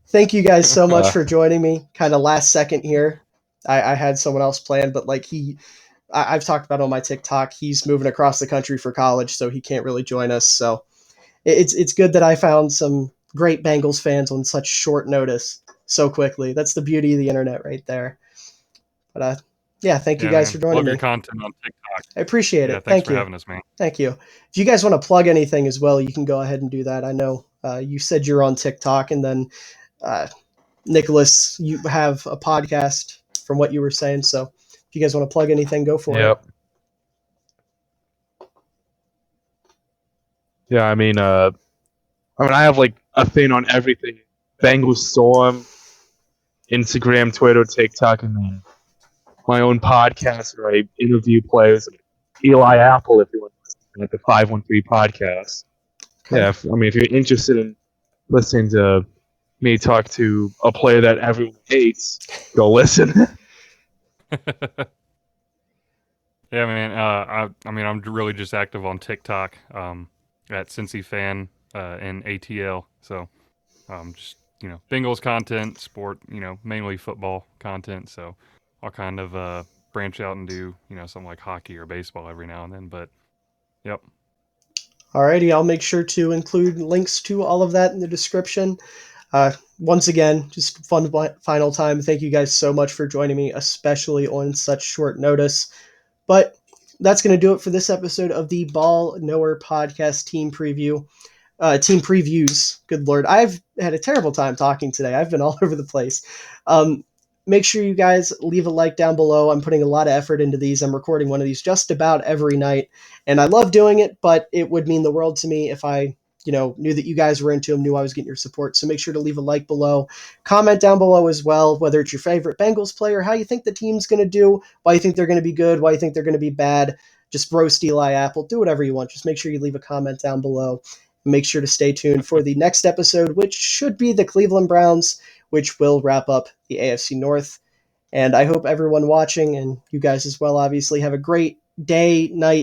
Thank you guys so much for joining me. Kind of last second here. I had someone else planned, but like I've talked about on my TikTok, he's moving across the country for college, so he can't really join us. So it's good that I found some great Bengals fans on such short notice so quickly. That's the beauty of the internet right there. But yeah, thank you guys for joining me. Love your content on TikTok. I appreciate it. Thanks for having us, man. Thank you. If you guys want to plug anything as well, you can go ahead and do that. I know you said you're on TikTok, and then Nicholas, you have a podcast from what you were saying. So if you guys want to plug anything, go for it. Yeah, I mean, I have like a thing on everything: Bengals Storm, Instagram, Twitter, TikTok, and then my own podcast where I interview players. Eli Apple, if you want to listen, at the 513 podcast. Okay. Yeah, if you're interested in listening to me talk to a player that everyone hates, go listen. Yeah, man. I'm really just active on TikTok at CincyFanInATL. So, just Bengals content, sport, mainly football content. So, I'll kind of branch out and do something like hockey or baseball every now and then. But, yep. Alrighty, I'll make sure to include links to all of that in the description. Once again, just fun final time. Thank you guys so much for joining me, especially on such short notice. But that's going to do it for this episode of the Ball Knower Podcast team previews. Good Lord. I've had a terrible time talking today. I've been all over the place. Make sure you guys leave a like down below. I'm putting a lot of effort into these. I'm recording one of these just about every night, and I love doing it, but it would mean the world to me if I knew that you guys were into them, knew I was getting your support. So make sure to leave a like below. Comment down below as well, whether it's your favorite Bengals player, how you think the team's going to do, why you think they're going to be good, why you think they're going to be bad. Just roast Eli Apple. Do whatever you want. Just make sure you leave a comment down below. Make sure to stay tuned for the next episode, which should be the Cleveland Browns, which will wrap up the AFC North. And I hope everyone watching, and you guys as well, obviously, have a great day, night,